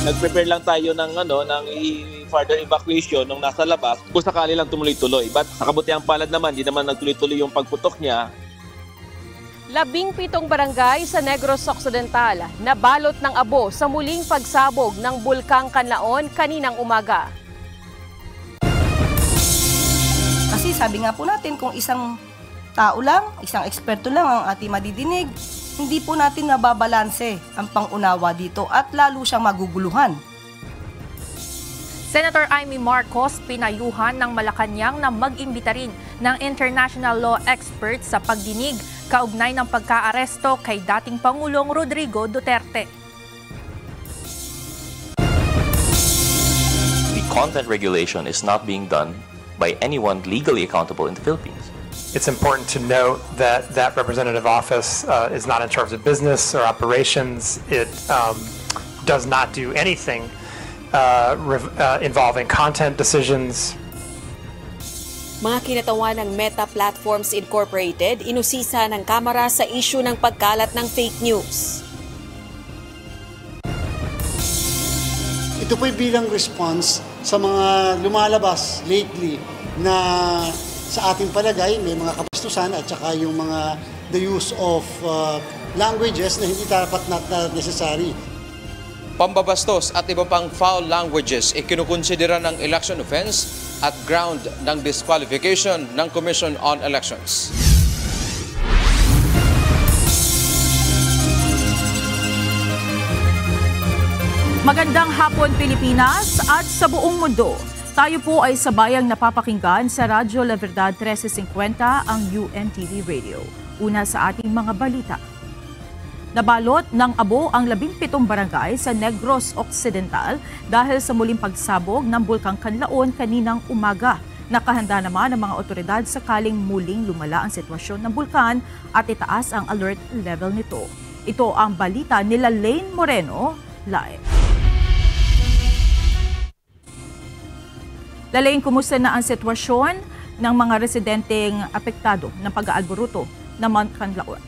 Nag-prepare lang tayo ng further evacuation nung nasa labas kung sakali lang tumuloy-tuloy. But sa kabutiang palad naman, di naman nagtuloy-tuloy yung pagputok niya. 17 barangay sa Negros Occidental nabalot ng abo sa muling pagsabog ng Bulkang Kanlaon kaninang umaga. Kasi sabi nga po natin, kung isang tao lang, isang eksperto lang ang ating madidinig, hindi po natin nababalanse ang pangunawa dito at lalo siyang maguguluhan. Senator Amy Marcos pinayuhan ng Malacanang na mag-imbita rin ng international law experts sa pagdinig kaugnay ng pagkaaresto kay dating Pangulong Rodrigo Duterte. The content regulation is not being done by anyone legally accountable in the Philippines. It's important to note that that representative office is not in charge of business or operations. It does not do anything involving content decisions. Mga kinatawan ng Meta Platforms Incorporated, inusisa ng Kamara sa issue ng pagkalat ng fake news. Ito po'y bilang response sa mga lumalabas lately na sa ating palagay may mga kabastusan at saka yung mga the use of languages na hindi dapat not necessary. Pambabastos at iba pang foul languages ikinukonsidera ng election offense at ground ng disqualification ng Commission on Elections. Magandang hapon Pilipinas at sa buong mundo. Tayo po ay sabayang napapakinggan sa Radyo La Verdad 1350 ang UNTV Radio. Una sa ating mga balita. Nabalot ng abo ang 17 barangay sa Negros Occidental dahil sa muling pagsabog ng Bulkang Kanlaon kaninang umaga. Nakahanda naman ang mga otoridad sakaling muling lumala ang sitwasyon ng bulkan at itaas ang alert level nito. Ito ang balita nila Lane Moreno live. Lalaing, kumusta na ang sitwasyon ng mga residenteng apektado ng pag-aalboruto ng Mount Kanlaon?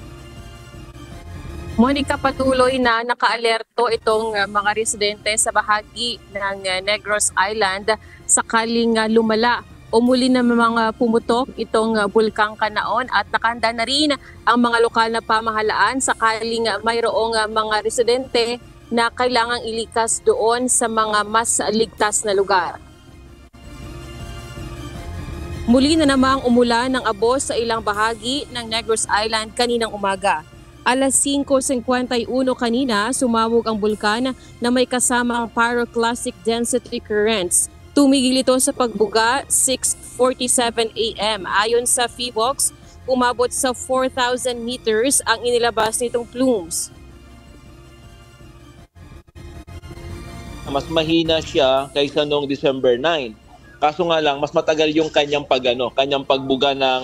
Monica, patuloy na nakaalerto itong mga residente sa bahagi ng Negros Island sakaling lumala o muli na mga pumutok itong Bulkang Kanlaon at nakahanda na rin ang mga lokal na pamahalaan sakaling mayroong mga residente na kailangang ilikas doon sa mga mas ligtas na lugar. Muli na namang umulan ng abo sa ilang bahagi ng Negros Island kaninang umaga. Alas 5:51 kanina, sumabog ang bulkan na may kasama ang pyroclastic density currents. Tumigil ito sa pagbuga 6:47 AM. Ayon sa PHIVOLCS, umabot sa 4,000 meters ang inilabas nitong plumes. Mas mahina siya kaysa noong December 9. Kaso nga lang, mas matagal yung kanyang pagbuga ng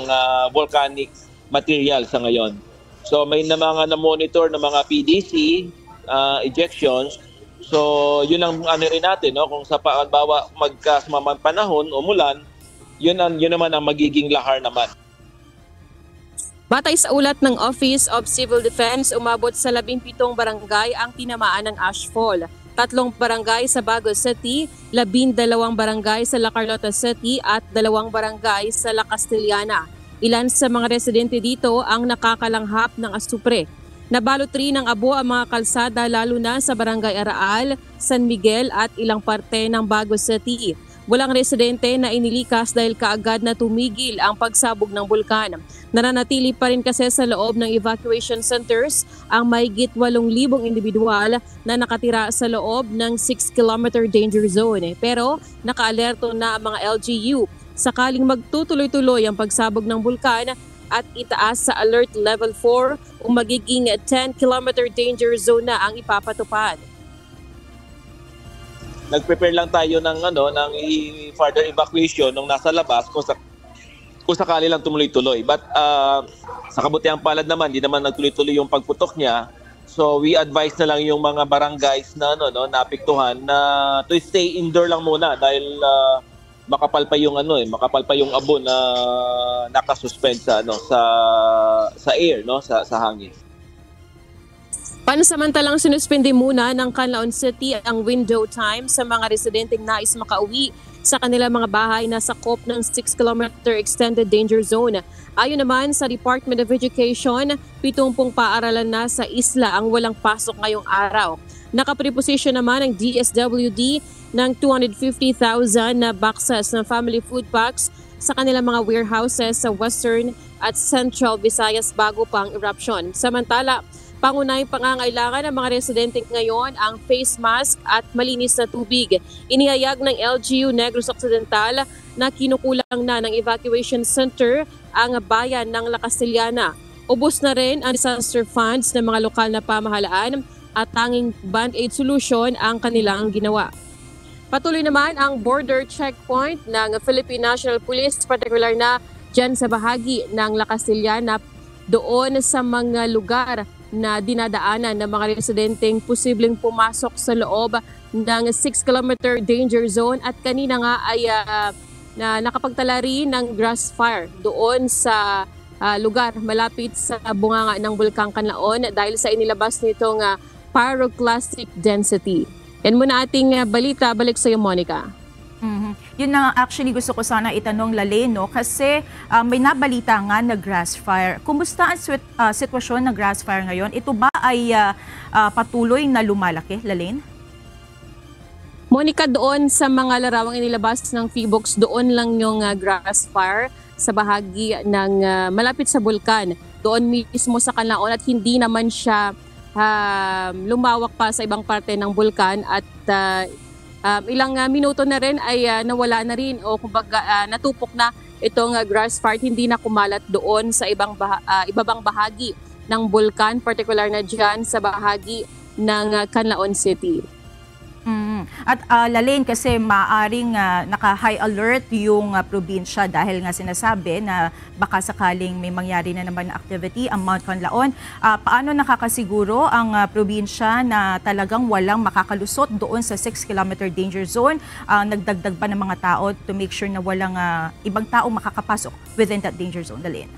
volcanic material sa ngayon. So may mga na-monitor na mga PDC ejections. So yun ang rin natin, no? Kung sa pagbawa magkasamang panahon, umulan, yun naman ang magiging lahar naman. Batay sa ulat ng Office of Civil Defense, umabot sa 17 barangay ang tinamaan ng ashfall. 3 barangay sa Baguio City, 12 barangay sa La Carlota City at 2 barangay sa La Castellana. Ilan sa mga residente dito ang nakakalanghap ng asupre. Nabalot rin ng abo ang mga kalsada lalo na sa Barangay Araal, San Miguel at ilang parte ng Baguio City. Walang residente na inilikas dahil kaagad na tumigil ang pagsabog ng bulkan. Nananatili pa rin kasi sa loob ng evacuation centers ang mahigit 8,000 individual na nakatira sa loob ng 6-kilometer danger zone. Pero nakaalerto na ang mga LGU sakaling magtutuloy-tuloy ang pagsabog ng bulkan at itaas sa alert level 4 o magiging 10-kilometer danger zone na ang ipapatupad. Nag-prepare lang tayo ng further evacuation nung nasa labas kung sakali lang tumuloy-tuloy. But sa kabutiang palad naman, di naman nagtuloy-tuloy yung pagputok niya. So we advise na lang yung mga barangays na naapektuhan na to stay indoor lang muna dahil makapal pa yung abo na nakasuspend sa air, sa hangin. Pansamantalang sinuspindi muna ng Canlaon City ang window time sa mga residenteng nais makauwi sa kanilang mga bahay na sakop ng 6-kilometer extended danger zone. Ayon naman sa Department of Education, 70 paaralan na sa isla ang walang pasok ngayong araw. Nakapreposisyon naman ang DSWD ng 250,000 na boxes ng family food packs sa kanilang mga warehouses sa Western at Central Visayas bago pang eruption. Samantala, pangunahing pangangailangan ng mga residente ngayon ang face mask at malinis na tubig. Inihayag ng LGU Negros Occidental na kinukulang na ng evacuation center ang bayan ng La Castellana. Ubos na rin ang disaster funds ng mga lokal na pamahalaan at tanging band-aid solution ang kanilang ginawa. Patuloy naman ang border checkpoint ng Philippine National Police, particular na dyan sa bahagi ng La Castellana, doon sa mga lugar na dinadaanan ng mga residenteng posibleng pumasok sa loob ng 6-kilometer danger zone at kanina nga ay na nakapagtala rin ng grass fire doon sa lugar malapit sa bunganga ng Bulkang Canlaon dahil sa inilabas nitong pyroclastic density. Yan muna ating balita. Balik sa iyo, Monica. Yun na actually gusto ko sana itanong Lalaine, no? Kasi may nabalita nga na grass fire. Kumusta ang sitwasyon ng grass fire ngayon? Ito ba ay patuloy na lumalaki, Lalaine? Monica, doon sa mga larawang inilabas ng PHIVOLCS, doon lang yung grass fire sa bahagi ng malapit sa bulkan. Doon mismo sa Canlaon at hindi naman siya lumawak pa sa ibang parte ng bulkan at ilang minuto na rin ay nawala na rin o kumbaga natupok na itong grass fire, hindi na kumalat doon sa ibabang bahagi ng bulkan, particular na dyan sa bahagi ng Canlaon City. At Lalaine, kasi maaring naka-high alert yung probinsya dahil nga sinasabi na baka sakaling may mangyari na naman na activity ang Mount Canlaon. Paano nakakasiguro ang probinsya na talagang walang makakalusot doon sa 6-kilometer danger zone? Nagdagdag ba ng mga tao to make sure na walang ibang tao makakapasok within that danger zone, Lalaine?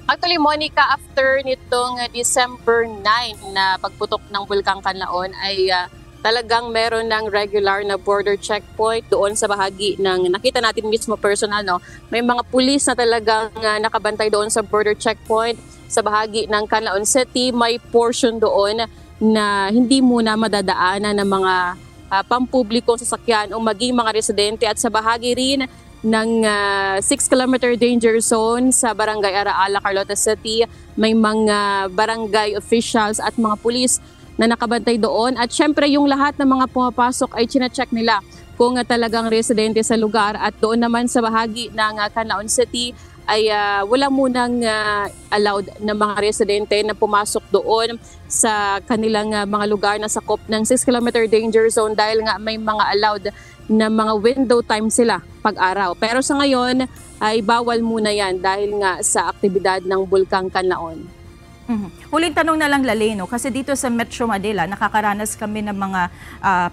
Actually, Monica, after nitong December 9 na pagputok ng Bulkang Canlaon ay talagang meron ng regular na border checkpoint doon sa bahagi ng nakita natin mismo personal, no? May mga pulis na talagang nakabantay doon sa border checkpoint sa bahagi ng Canlaon City. May portion doon na hindi muna madadaanan ng mga pampublikong sasakyan o maging mga residente at sa bahagi rin ng 6-kilometer danger zone sa Barangay Araala, Carlota City, may mga barangay officials at mga pulis na nakabantay doon at syempre yung lahat ng mga pumapasok ay chine-check nila kung talagang residente sa lugar at doon naman sa bahagi ng Canlaon City ay wala munang allowed na mga residente na pumasok doon sa kanilang mga lugar na sakop ng 6-kilometer danger zone dahil nga may mga allowed na mga window time sila pag-araw. Pero sa ngayon ay bawal muna yan dahil nga sa aktibidad ng Bulkang Canlaon. Huling tanong na lang, Lalaine, no? Kasi dito sa Metro Manila, nakakaranas kami ng mga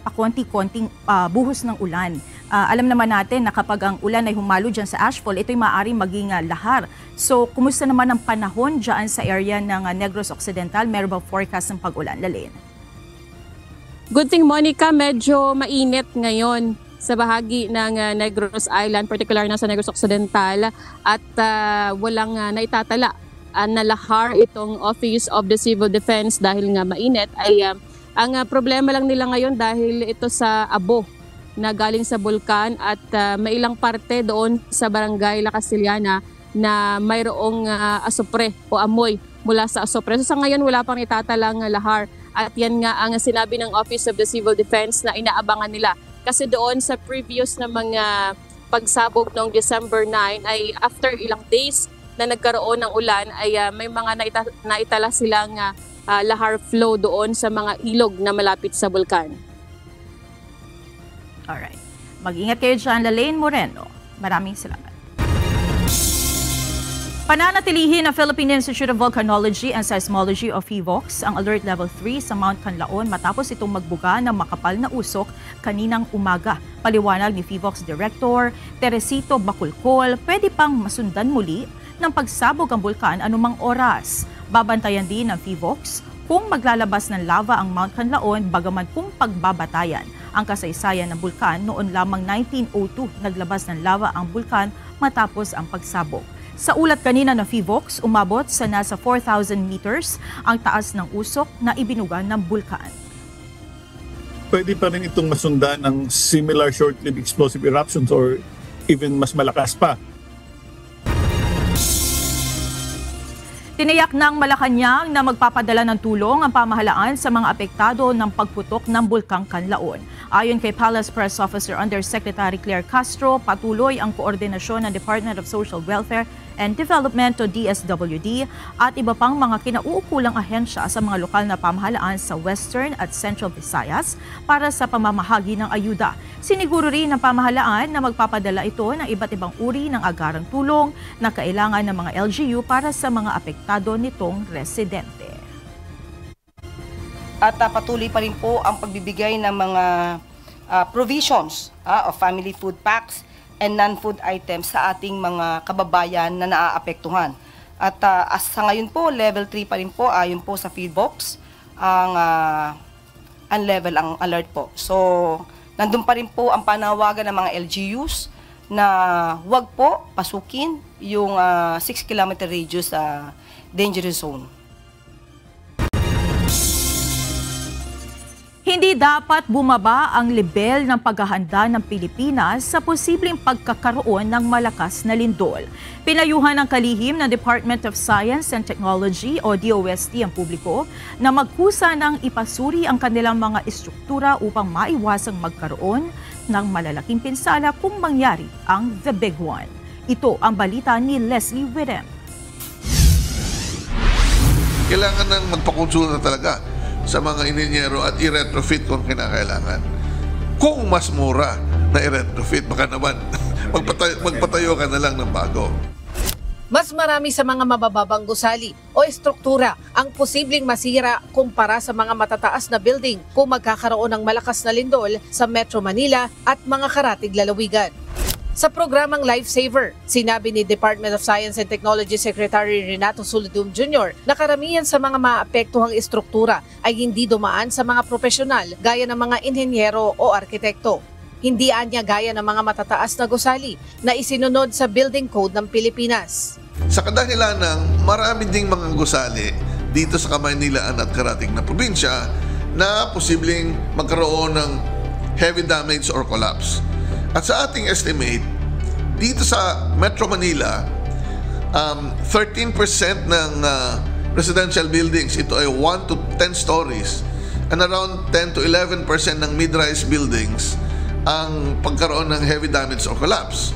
pakonti-konting buhos ng ulan. Alam naman natin na kapag ang ulan ay humalo dyan sa ashfall, ito'y maaaring maging lahar. So, kumusta naman ang panahon dyan sa area ng Negros Occidental? Meron ba forecast ng pag-ulan, Lalaine? Good thing, Monica, medyo mainit ngayon sa bahagi ng Negros Island, particular na sa Negros Occidental at walang naitatala na lahar itong Office of the Civil Defense dahil nga mainit ay ang problema lang nila ngayon dahil ito sa abo na galing sa bulkan at may ilang parte doon sa Barangay La Castellana na mayroong asupre o amoy mula sa asupre. So sa ngayon wala pang itatalang lahar at yan nga ang sinabi ng Office of the Civil Defense na inaabangan nila kasi doon sa previous na mga pagsabog noong December 9 ay after ilang days na nagkaroon ng ulan ay may mga naitala silang lahar flow doon sa mga ilog na malapit sa bulkan. Alright. Mag-ingat kayo dyan, Lalaine Moreno. Maraming salamat. Pananatilihin ng Philippine Institute of Volcanology and Seismology of PHIVOLCS ang Alert Level 3 sa Mount Canlaon matapos itong magbuga ng makapal na usok kaninang umaga. Paliwanag ni PHIVOLCS Director Teresito Baculcol, pwede pang masundan muli ng pagsabog ang bulkan anumang oras. Babantayan din ng PHIVOLCS kung maglalabas ng lava ang Mount Canlaon bagaman kung pagbabatayan ang kasaysayan ng bulkan. Noon lamang 1902 naglabas ng lava ang bulkan matapos ang pagsabog. Sa ulat kanina ng FIVOX, umabot sa nasa 4,000 meters ang taas ng usok na ibinugan ng bulkan. Pwede pa rin itong masundan ng similar short-lived explosive eruptions or even mas malakas pa. Tiniyak ng Malacanang na magpapadala ng tulong ang pamahalaan sa mga apektado ng pagputok ng Bulkang Canlaon. Ayon kay Palace Press Officer Undersecretary Claire Castro, patuloy ang koordinasyon ng Department of Social Welfare and Development o DSWD at iba pang mga kinauukulang ahensya sa mga lokal na pamahalaan sa Western at Central Visayas para sa pamamahagi ng ayuda. Siniguro rin ng pamahalaan na magpapadala ito ng iba't ibang uri ng agarang tulong na kailangan ng mga LGU para sa mga apektado nitong residente. At patuloy pa rin po ang pagbibigay ng mga provisions of family food packs and non-food items sa ating mga kababayan na naaapektuhan. At sa ngayon po, level 3 pa rin po, ayon po sa FIVOX, ang level, ang alert po. So, nandun pa rin po ang panawagan ng mga LGUs na huwag po pasukin yung 6 kilometer radius dangerous zone. Hindi dapat bumaba ang level ng paghahanda ng Pilipinas sa posibleng pagkakaroon ng malakas na lindol. Pinayuhan ng kalihim ng Department of Science and Technology o DOST ang publiko na magkusa ng ipasuri ang kanilang mga istruktura upang maiwasang magkaroon ng malalaking pinsala kung mangyari ang The Big One. Ito ang balita ni Leslie Wirem. Kailangan nang magpakonsulta talaga sa mga ininyero at i-retrofit kung kinakailangan. Kung mas mura na i-retrofit, baka naman magpatayo ka na lang ng bago. Mas marami sa mga mabababang gusali o estruktura ang posibleng masira kumpara sa mga matataas na building kung magkakaroon ng malakas na lindol sa Metro Manila at mga karatig lalawigan. Sa programang Lifesaver, sinabi ni Department of Science and Technology Secretary Renato Solidum Jr. na karamihan sa mga maapektuhang istruktura ay hindi dumaan sa mga profesional gaya ng mga inhenyero o arkitekto. Hindi anya gaya ng mga matataas na gusali na isinunod sa Building Code ng Pilipinas. Sa kadahilanang marami ding mga gusali dito sa Kamaynilaan at karatig na probinsya na posibleng magkaroon ng heavy damage or collapse. At sa ating estimate, dito sa Metro Manila, 13% ng residential buildings, ito ay 1 to 10 stories, and around 10 to 11% ng mid-rise buildings ang pagkaroon ng heavy damage or collapse.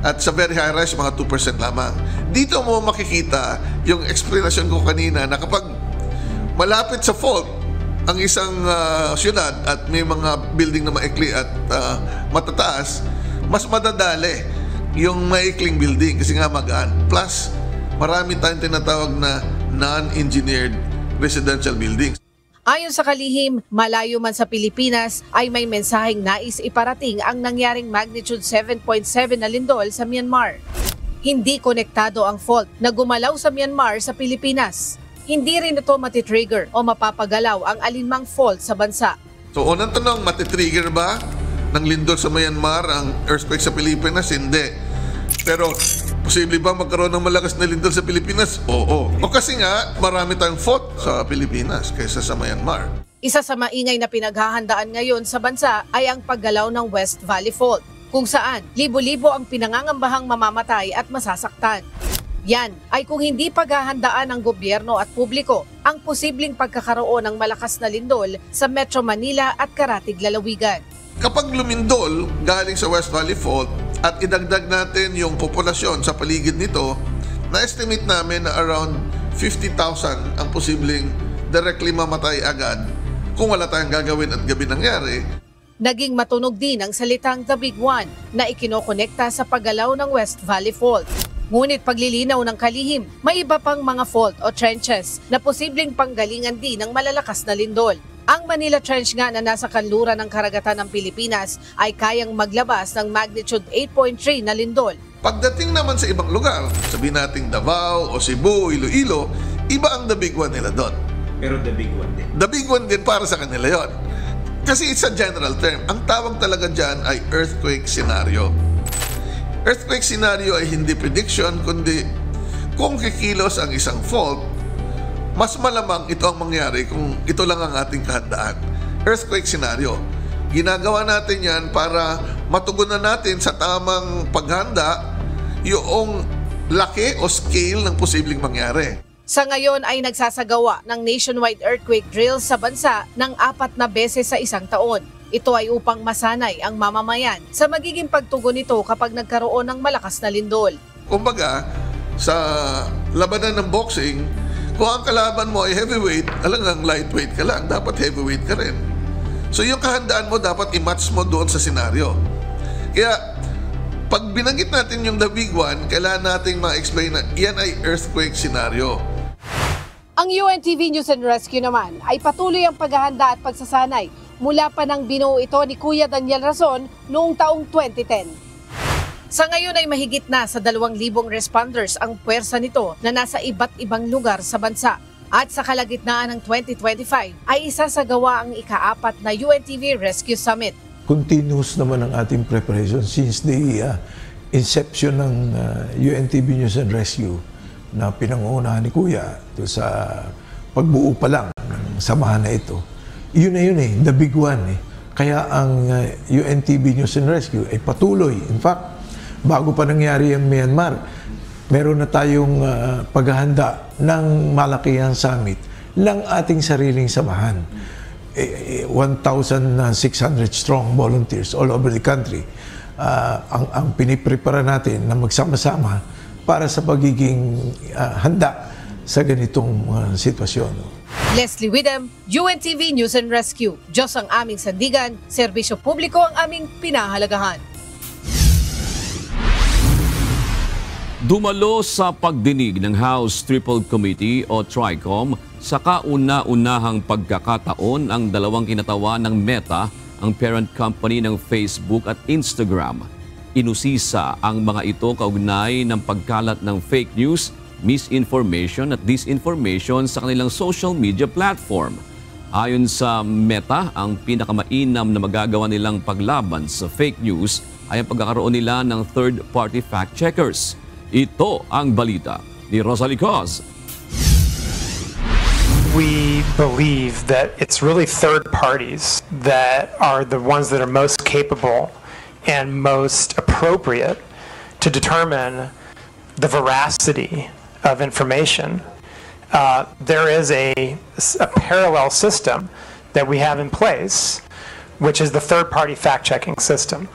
At sa very high-rise, mga 2% lamang. Dito mo makikita yung explanation ko kanina na kapag malapit sa fault ang isang syudad at may mga building na maikli at matataas, mas madadali yung maikling building kasi nga magaan. Plus, marami tayong tinatawag na non-engineered residential buildings. Ayon sa kalihim, malayo man sa Pilipinas ay may mensaheng nais iparating ang nangyaring magnitude 7.7 na lindol sa Myanmar. Hindi konektado ang fault na gumalaw sa Myanmar sa Pilipinas. Hindi rin ito matitrigger o mapapagalaw ang alinmang fault sa bansa. So unang tanong, matitrigger ba ng lindol sa Myanmar ang earthquake sa Pilipinas? Hindi. Pero posible ba magkaroon ng malakas na lindol sa Pilipinas? Oo. O kasi nga, marami tayong fault sa Pilipinas kaysa sa Myanmar. Isa sa maingay na pinaghahandaan ngayon sa bansa ay ang paggalaw ng West Valley Fault, kung saan libo-libo ang pinangangambahang mamamatay at masasaktan. Yan ay kung hindi paghahandaan ng gobyerno at publiko ang posibleng pagkakaroon ng malakas na lindol sa Metro Manila at karatig lalawigan. Kapag lumindol galing sa West Valley Fault at idagdag natin yung populasyon sa paligid nito, na-estimate namin na around 50,000 ang posibleng directly mamatay agad kung wala tayong gagawin at gabi nangyari. Naging matunog din ang salitang The Big One na ikinokonekta sa paggalaw ng West Valley Fault. Ngunit paglilinaw ng kalihim, may iba pang mga fault o trenches na posibleng panggalingan din ng malalakas na lindol. Ang Manila Trench nga na nasa kanluran ng karagatan ng Pilipinas ay kayang maglabas ng magnitude 8.3 na lindol. Pagdating naman sa ibang lugar, sabihin natin Davao o Cebu, Iloilo, iba ang The Big One nila doon. Pero the big one din. The big one din para sa kanila yon. Kasi it's a general term. Ang tawag talaga dyan ay earthquake scenario. Earthquake scenario ay hindi prediction, kundi kung kikilos ang isang fault, mas malamang ito ang mangyari kung ito lang ang ating kahandaan. Earthquake scenario. Ginagawa natin yan para matugunan natin sa tamang paghanda yung laki o scale ng posibleng mangyari. Sa ngayon ay nagsasagawa ng nationwide earthquake drill sa bansa ng 4 na beses sa isang taon. Ito ay upang masanay ang mamamayan sa magiging pagtugon nito kapag nagkaroon ng malakas na lindol. Kumbaga, sa labanan ng boxing, kung ang kalaban mo ay heavyweight, alangang lightweight ka lang, dapat heavyweight ka rin. So yung kahandaan mo dapat i-match mo doon sa senaryo. Kaya pag binanggit natin yung the big one, kailangan nating ma-explain na yan ay earthquake scenario. Ang UNTV News and Rescue naman ay patuloy ang paghahanda at pagsasanay mula pa nang binuo ito ni Kuya Daniel Razon noong taong 2010. Sa ngayon ay mahigit na sa 2,000 responders ang puwersa nito na nasa iba't ibang lugar sa bansa. At sa kalagitnaan ng 2025 ay isasagawa ang ika-4 na UNTV Rescue Summit. Continuous naman ang ating preparation since the inception ng UNTV News and Rescue na pinangungunahan ni Kuya sa pagbuo pa lang ng samahan na ito. Yun na yun the big one Kaya ang UNTV News and Rescue ay patuloy. In fact, bago pa nangyari ang Myanmar, meron na tayong paghahanda ng malakihang summit ng ating sariling samahan. 1,600 strong volunteers all over the country. Ang piniprepara natin na magsama-sama para sa pagiging handa sa ganitong sitwasyon. Leslie Widem, UNTV News and Rescue. Diyos ang aming sandigan, serbisyo publiko ang aming pinahalagahan. Dumalo sa pagdinig ng House Triple Committee o TRICOM sa kauna-unahang pagkakataon ang dalawang kinatawan ng Meta, ang parent company ng Facebook at Instagram. Inusisa ang mga ito kaugnay ng pagkalat ng fake news, misinformation at disinformation sa kanilang social media platform. Ayon sa Meta, ang pinakamainam na magagawa nilang paglaban sa fake news ay ang pagkakaroon nila ng third-party fact-checkers. Ito ang balita ni Rosalie Cos. We believe that it's really third parties that are the ones that are most capable and most appropriate to determine the veracity of information. There is a parallel system that we have in place, which is the third-party fact-checking system.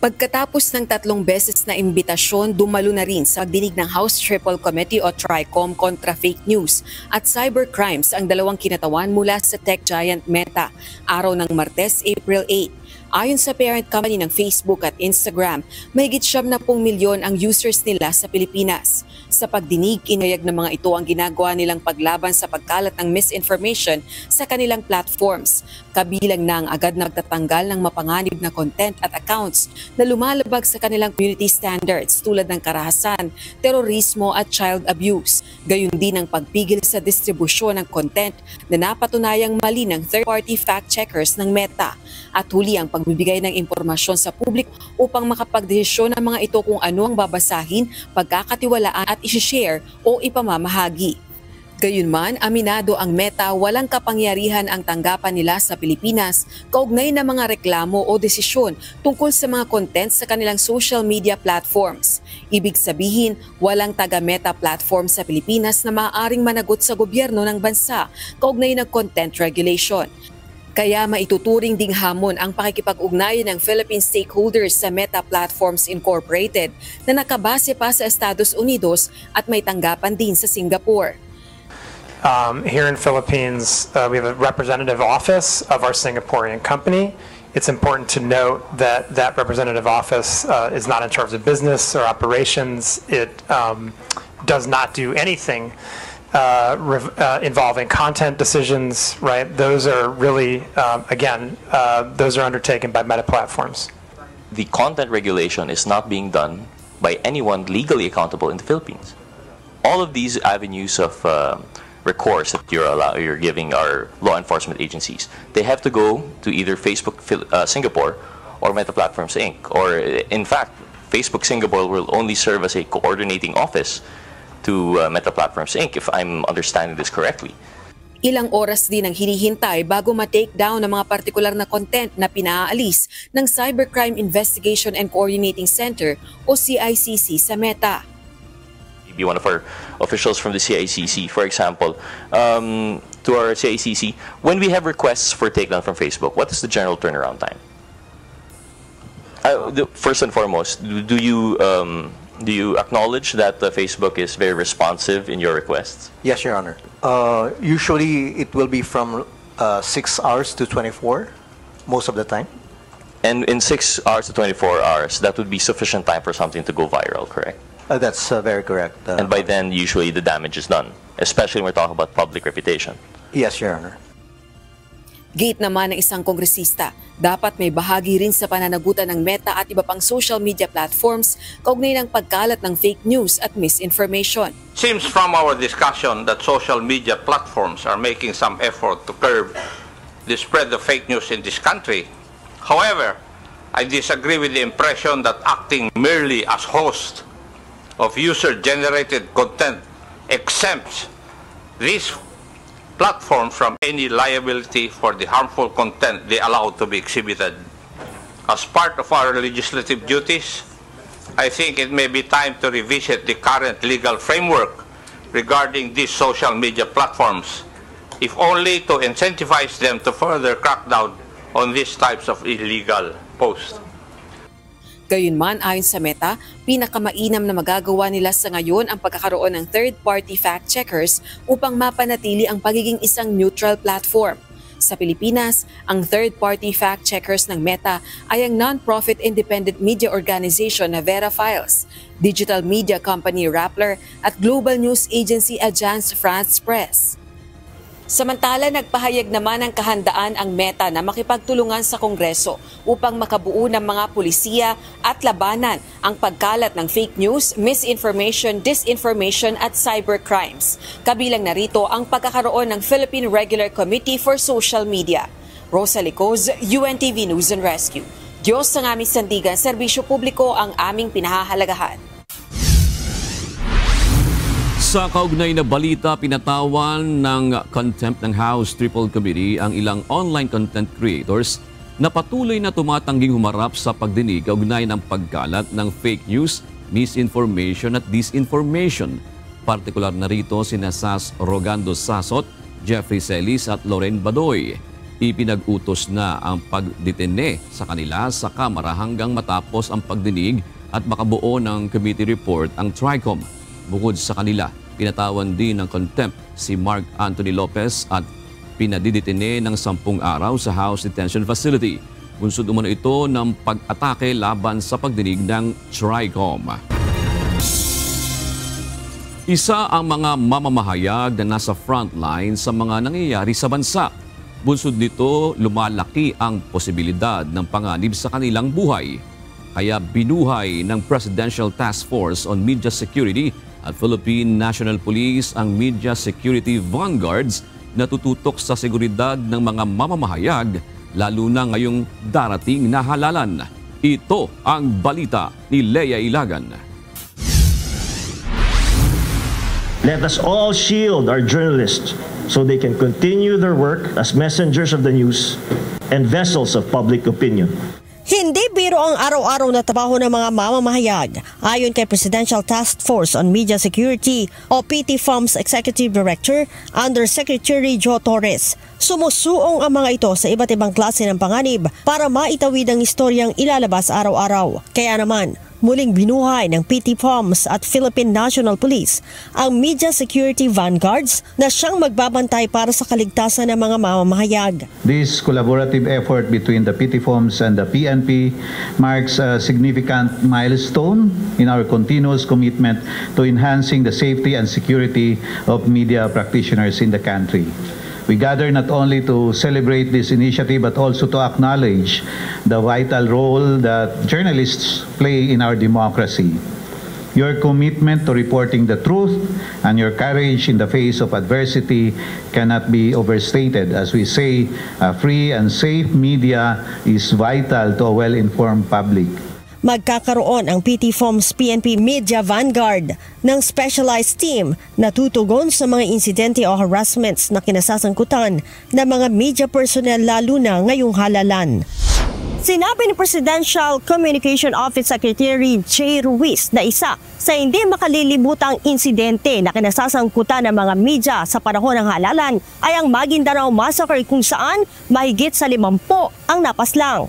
Pagkatapos ng 3 beses na imbitasyon, dumalo na rin sa pagdinig ng House Triple Committee o TRICOM kontra fake news at cybercrimes ang dalawang kinatawan mula sa tech giant Meta, araw ng Martes, April 8. Ayon sa parent company ng Facebook at Instagram, mahigit 70 milyon ang users nila sa Pilipinas. Sa pagdinig, inayag ng mga ito ang ginagawa nilang paglaban sa pagkalat ng misinformation sa kanilang platforms. Kabilang na ang agad na pagtatanggal ng mapanganib na content at accounts na lumalabag sa kanilang community standards tulad ng karahasan, terorismo at child abuse. Gayon din ang pagpigil sa distribusyon ng content na napatunayang mali ng third-party fact-checkers ng Meta. At huli ang pagbibigay ng impormasyon sa publiko upang makapagdesisyon ang mga ito kung ano ang babasahin, pagkakatiwalaan at isi-share o ipamamahagi. Gayunman, aminado ang Meta walang kapangyarihan ang tanggapan nila sa Pilipinas kaugnay ng mga reklamo o desisyon tungkol sa mga content sa kanilang social media platforms. Ibig sabihin, walang taga-Meta platform sa Pilipinas na maaaring managot sa gobyerno ng bansa kaugnay ng content regulation. Kaya maituturing ding hamon ang pakikipag-ugnayan ng Philippine stakeholders sa Meta Platforms Incorporated na nakabase pa sa Estados Unidos at may tanggapan din sa Singapore. Here in Philippines, we have a representative office of our Singaporean company. It's important to note that that representative office is not in charge of business or operations. It does not do anything involving content decisions, right? Those are really, those are undertaken by Meta Platforms. The content regulation is not being done by anyone legally accountable in the Philippines. All of these avenues of recourse that you're giving our law enforcement agencies. They have to go to either Facebook Singapore or Meta Platforms Inc. Or in fact, Facebook Singapore will only serve as a coordinating office to Meta Platforms Inc. if I'm understanding this correctly. Ilang oras din ang hinihintay bago ma-take down ng mga partikular na content na pinaalis ng Cybercrime Investigation and Coordinating Center o CICC sa Meta. Maybe one of our officials from the CICC, for example, to our CICC, when we have requests for takedown from Facebook, what is the general turnaround time? First and foremost, do you acknowledge that Facebook is very responsive in your requests? Yes, Your Honor. Usually it will be from 6 hours to 24, most of the time. And in 6 hours to 24 hours, that would be sufficient time for something to go viral, correct? That's very correct. And by then, usually the damage is done, especially when we're talking about public reputation. Yes, Your Honor. Gate naman ng isang kongresista, dapat may bahagi rin sa pananagutan ng Meta at iba pang social media platforms kaugnay ng pagkalat ng fake news at misinformation. Seems from our discussion that social media platforms are making some effort to curb the spread of fake news in this country. However, I disagree with the impression that acting merely as host of user-generated content exempts these platforms from any liability for the harmful content they allow to be exhibited. As part of our legislative duties, I think it may be time to revisit the current legal framework regarding these social media platforms, if only to incentivize them to further crack down on these types of illegal posts. Gayunman, ayon sa Meta, pinakamainam na magagawa nila sa ngayon ang pagkakaroon ng third-party fact-checkers upang mapanatili ang pagiging isang neutral platform. Sa Pilipinas, ang third-party fact-checkers ng Meta ay ang non-profit independent media organization na Vera Files, digital media company Rappler at global news agency Agence France Presse. Samantala, nagpahayag naman ng kahandaan ang Meta na makipagtulungan sa Kongreso upang makabuo ng mga pulisiya at labanan ang pagkalat ng fake news, misinformation, disinformation at cybercrimes. Kabilang narito ang pagkakaroon ng Philippine Regular Committee for Social Media. Rosa Licoz, UNTV News and Rescue. Diyos ang aming sandigan, serbisyo publiko ang aming pinahahalagahan. Sa kaugnay na balita, pinatawan ng contempt ng House Triple Committee ang ilang online content creators na patuloy na tumatangging humarap sa pagdinig kaugnay ng pagkalat ng fake news, misinformation at disinformation. Partikular na rito sina Sas Rogando Sasot, Jeffrey Celis at Loren Badoy. Ipinag-utos na ang pagdetene sa kanila sa Kamara hanggang matapos ang pagdinig at makabuo ng committee report ang TRICOM. Bukod sa kanila, pinatawan din ng contempt si Mark Anthony Lopez at pinadidetene ng 10 araw sa House Detention Facility. Bunsod umano ito ng pag-atake laban sa pagdinig ng TRICOM. Isa ang mga mamamahayag na nasa frontline sa mga nangyayari sa bansa. Bunsod nito, lumalaki ang posibilidad ng panganib sa kanilang buhay. Kaya binuhay ng Presidential Task Force on Media Security at Philippine National Police ang Media Security Vanguards na tututok sa seguridad ng mga mamamahayag lalo na ngayong darating na halalan. Ito ang balita ni Lea Ilagan. Let us all shield our journalists so they can continue their work as messengers of the news and vessels of public opinion. Hindi biro ang araw-araw na trabaho ng mga mamamahayag. Ayon kay Presidential Task Force on Media Security o PTFOM's Executive Director, Undersecretary Joe Torres, sumusuong ang mga ito sa iba't ibang klase ng panganib para maitawid ang istoryang ilalabas araw-araw. Kaya naman, muling binuhay ng PTFOMS at Philippine National Police ang Media Security Vanguards na siyang magbabantay para sa kaligtasan ng mga mamamahayag. This collaborative effort between the PTFOMS and the PNP marks a significant milestone in our continuous commitment to enhancing the safety and security of media practitioners in the country. We gather not only to celebrate this initiative but also to acknowledge the vital role that journalists play in our democracy. Your commitment to reporting the truth and your courage in the face of adversity cannot be overstated. As we say, free and safe media is vital to a well-informed public. Magkakaroon ang PTFOMS PNP Media Vanguard ng specialized team na tutugon sa mga insidente o harassments na kinasasangkutan ng mga media personnel lalo na ngayong halalan. Sinabi ni Presidential Communication Office Secretary Jay Ruiz na isa sa hindi makalilibutang insidente na kinasasangkutan ng mga media sa panahon ng halalan ay ang Maguindanao Massacre kung saan mahigit sa 50 ang napaslang.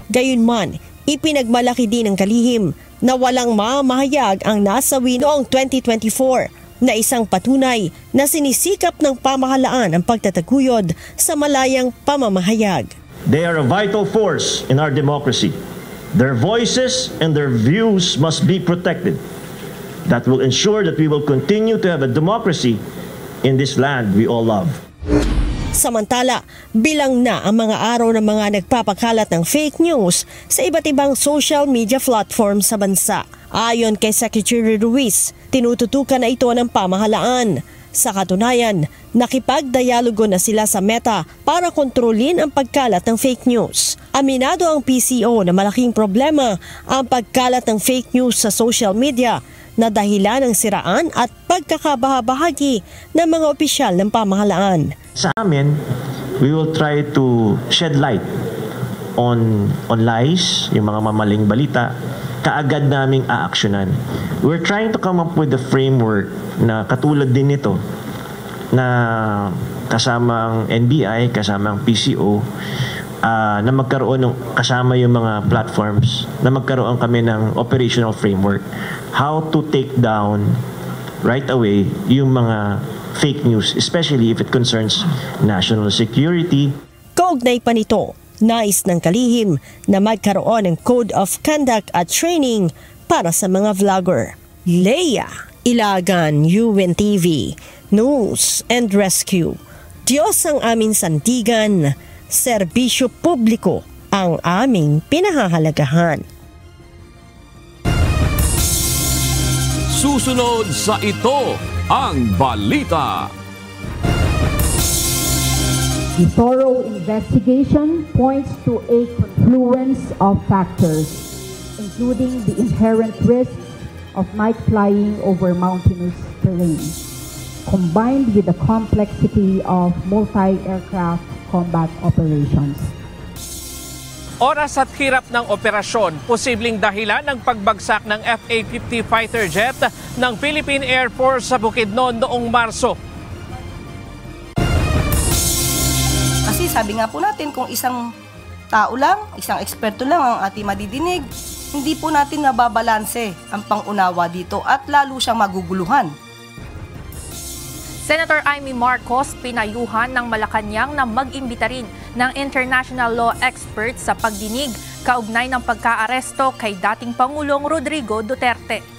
Gayunman, ipinagmalaki din ng kalihim na walang mamahayag ang nasawi noong 2024 na isang patunay na sinisikap ng pamahalaan ang pagtataguyod sa malayang pamamahayag. They are a vital force in our democracy. Their voices and their views must be protected. That will ensure that we will continue to have a democracy in this land we all love. Samantala, bilang na ang mga araw ng mga nagpapakalat ng fake news sa iba't ibang social media platform sa bansa. Ayon kay Secretary Ruiz, tinututukan na ito ng pamahalaan. Sa katunayan, nakipagdialogo na sila sa Meta para kontrolin ang pagkalat ng fake news. Aminado ang PCO na malaking problema ang pagkalat ng fake news sa social media na dahilan ng siraan at pagkakabahabahagi ng mga opisyal ng pamahalaan. Sa amin, we will try to shed light on lies, yung mga mamaling balita, kaagad naming aaksyonan. We're trying to come up with a framework na katulad din nito na kasama ang NBI, kasama ang PCO, na magkaroon ng kasama yung mga platforms, na magkaroon kami ng operational framework how to take down right away yung mga fake news, especially if it concerns national security. Kaugnay pa nito, nais ng kalihim na magkaroon ng Code of Conduct at Training para sa mga vlogger. Leia Ilagan, UNTV, News and Rescue. Diyos ang aming sandigan, serbisyo publiko ang aming pinahahalagahan. Susunod sa ito ang balita. The thorough investigation points to a confluence of factors, including the inherent risks of night flying over mountainous terrain, combined with the complexity of multi-aircraft combat operations. Oras at hirap ng operasyon, posibleng dahilan ng pagbagsak ng F-A-50 fighter jet ng Philippine Air Force sa Bukidnon noong Marso. Kasi sabi nga po natin, kung isang tao lang, isang eksperto lang ang ating madidinig, hindi po natin nababalanse ang pangunawa dito at lalo siyang maguguluhan. Senator Amy Marcos pinayuhan ng Malacanang na mag-imbita rin ng international law experts sa pagdinig kaugnay ng pagkaaresto kay dating Pangulong Rodrigo Duterte.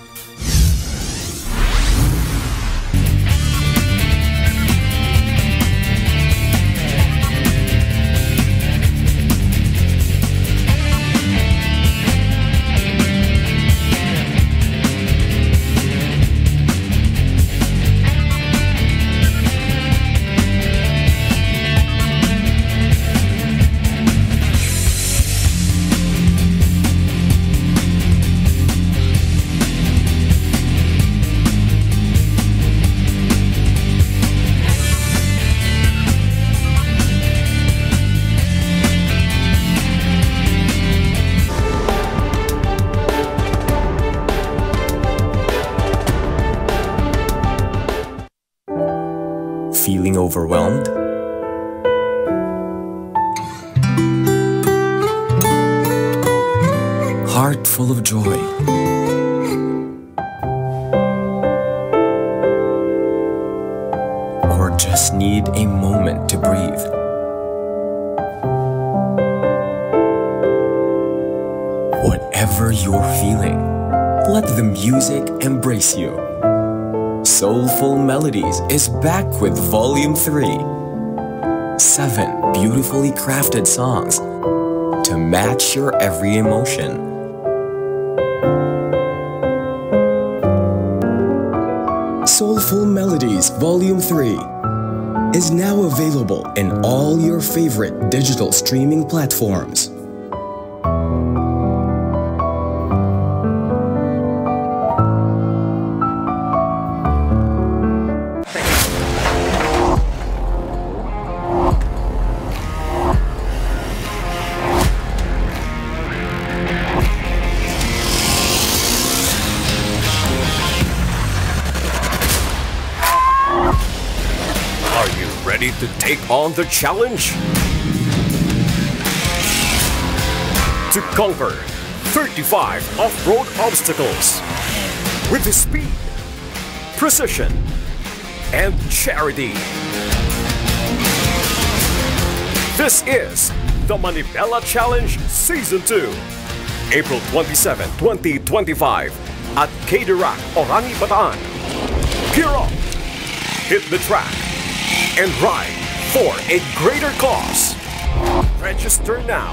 Feeling overwhelmed? Heart full of joy? Or just need a moment to breathe? Whatever you're feeling, let the music embrace you. Soulful Melodies is back with Volume 3. 7 beautifully crafted songs to match your every emotion. Soulful Melodies Volume 3 is now available in all your favorite digital streaming platforms. Ready to take on the challenge? To conquer 35 off-road obstacles with the speed, precision, and charity. This is the Manibela Challenge Season 2, April 27, 2025 at K-Dirac, Orani, Bataan. Gear up, hit the track, and ride for a greater cause. Register now.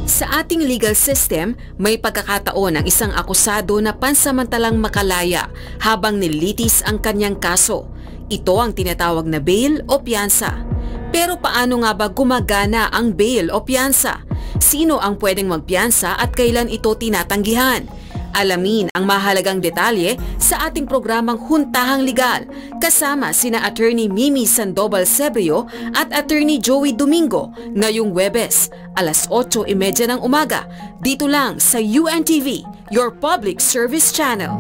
Sa ating legal system, may pagkakataon ang isang akusado na pansamantalang makalaya habang nililitis ang kanyang kaso. Ito ang tinatawag na bail o piyansa. Pero paano nga ba gumagana ang bail o piyansa? Sino ang pwedeng magpiyansa at kailan ito tinatanggihan? Alamin ang mahalagang detalye sa ating programang Huntahang Legal kasama sina Attorney Mimi Sandoval Sebrio at Attorney Joey Domingo ngayong Huwebes, alas 8:30 ng umaga, dito lang sa UNTV, your public service channel.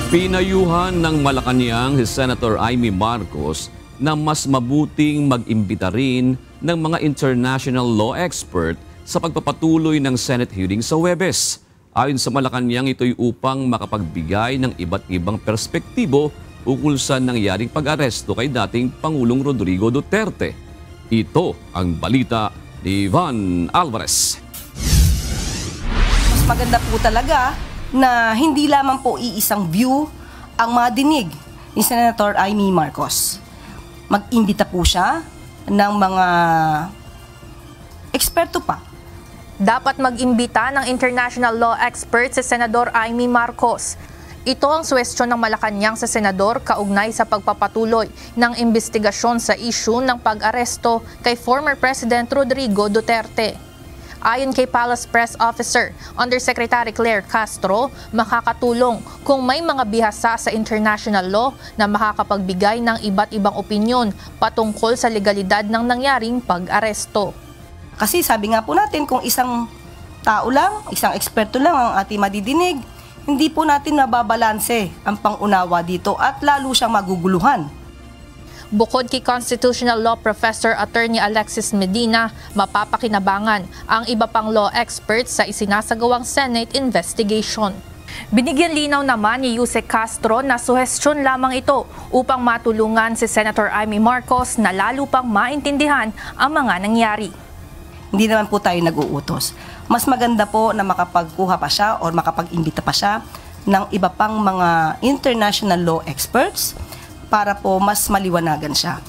Pinayuhan ng Malacanang si Senator Amy Marcos na mas mabuting mag-imbita rin ng mga international law expert sa pagpapatuloy ng Senate hearing sa Huwebes. Ayon sa Malacanang, ito'y upang makapagbigay ng iba't ibang perspektibo ukol sa nangyaring pag-aresto kay dating Pangulong Rodrigo Duterte. Ito ang balita ni Ivan Alvarez. Mas maganda po talaga na hindi lamang po iisang view ang mga dinig ni Senator Amy Marcos. Mag-imbita po siya ng mga eksperto pa. Dapat mag-imbita ng international law expert si Senador Amy Marcos. Ito ang suwestyon ng Malacanang sa senador kaugnay sa pagpapatuloy ng investigasyon sa issue ng pag-aresto kay former President Rodrigo Duterte. Ayon kay Palace Press Officer Undersecretary Claire Castro, makakatulong kung may mga bihasa sa international law na makakapagbigay ng iba't ibang opinyon patungkol sa legalidad ng nangyaring pag-aresto. Kasi sabi nga po natin, kung isang tao lang, isang eksperto lang ang ating madidinig, hindi po natin nababalanse ang pangunawa dito at lalo siyang maguguluhan. Bukod kay Constitutional Law Professor Attorney Alexis Medina, mapapakinabangan ang iba pang law experts sa isinasagawang Senate investigation. Binigyan linaw naman ni Yusek Castro na suhestyon lamang ito upang matulungan si Senator Amy Marcos na lalo pang maintindihan ang mga nangyari. Hindi naman po tayo nag-uutos. Mas maganda po na makapagkuha pa siya o makapag-imbita pa siya ng iba pang mga international law experts para po mas maliwanagan siya.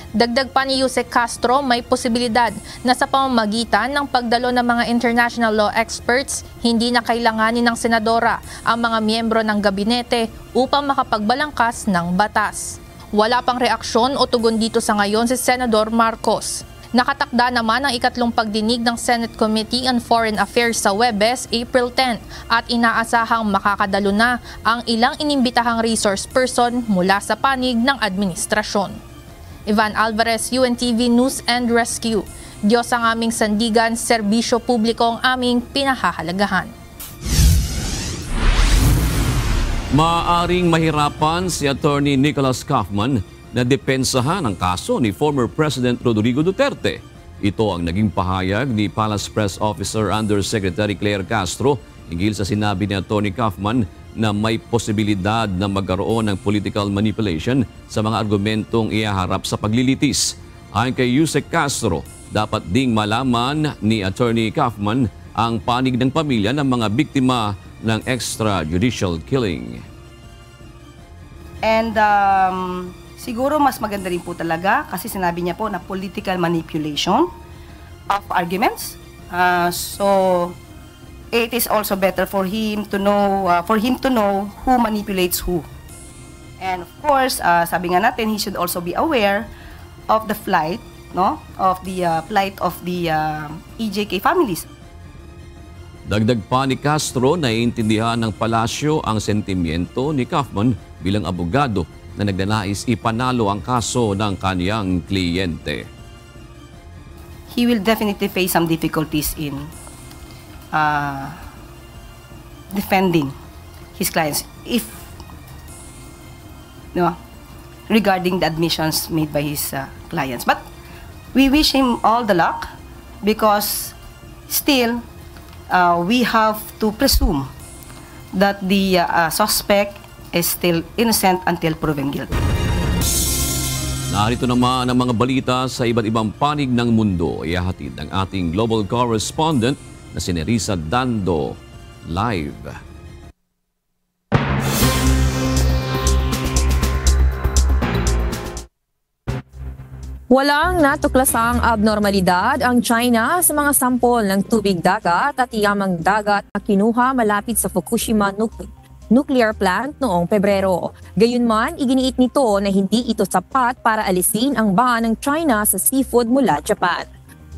Dagdag pa ni Yusek Castro, may posibilidad na sa pamamagitan ng pagdalo ng mga international law experts, hindi na kailanganin ng senadora ang mga miyembro ng gabinete upang makapagbalangkas ng batas. Wala pang reaksyon o tugon dito sa ngayon si Senador Marcos. Nakatakda naman ang ikatlong pagdinig ng Senate Committee on Foreign Affairs sa Huwebes, April 10 at inaasahang makakadalo na ang ilang inimbitahang resource person mula sa panig ng administrasyon. Ivan Alvarez, UNTV News and Rescue. Diyos ang aming sandigan, serbisyo publiko ang aming pinahahalagahan. Maaring mahirapan si Attorney Nicholas Kaufman na depensahan ang kaso ni former President Rodrigo Duterte. Ito ang naging pahayag ni Palace Press Officer Undersecretary Claire Castro hinggil sa sinabi ni Attorney Kaufman na may posibilidad na magkaroon ng political manipulation sa mga argumentong ihaharap sa paglilitis. Ayon kay Yusek Castro, Dapat ding malaman ni Attorney Kaufman ang panig ng pamilya ng mga biktima ng extrajudicial killing. And siguro mas maganda rin po talaga kasi sinabi niya po na political manipulation of arguments. So it is also better for him to know who manipulates who. And of course, sabi nga natin, he should also be aware of the plight of the EJK families. Dagdag pa ni Castro, naiintindihan ng palasyo ang sentimiento ni Kaufman bilang abogado na nagnanais ipanalo ang kaso ng kaniyang kliyente. He will definitely face some difficulties in defending his clients regarding the admissions made by his clients. But we wish him all the luck because still we have to presume that the suspect is still innocent until proven guilty. Narito naman ang mga balita sa iba't ibang panig ng mundo. Ihahatid ng ating global correspondent na si Nerissa Dando live. Walang natuklasang abnormalidad ang China sa mga sampol ng tubig dagat at yamang dagat na kinuha malapit sa Fukushima nuclear plant noong Pebrero. Gayunman, iginiit nito na hindi ito sapat para alisin ang ban ng China sa seafood mula Japan.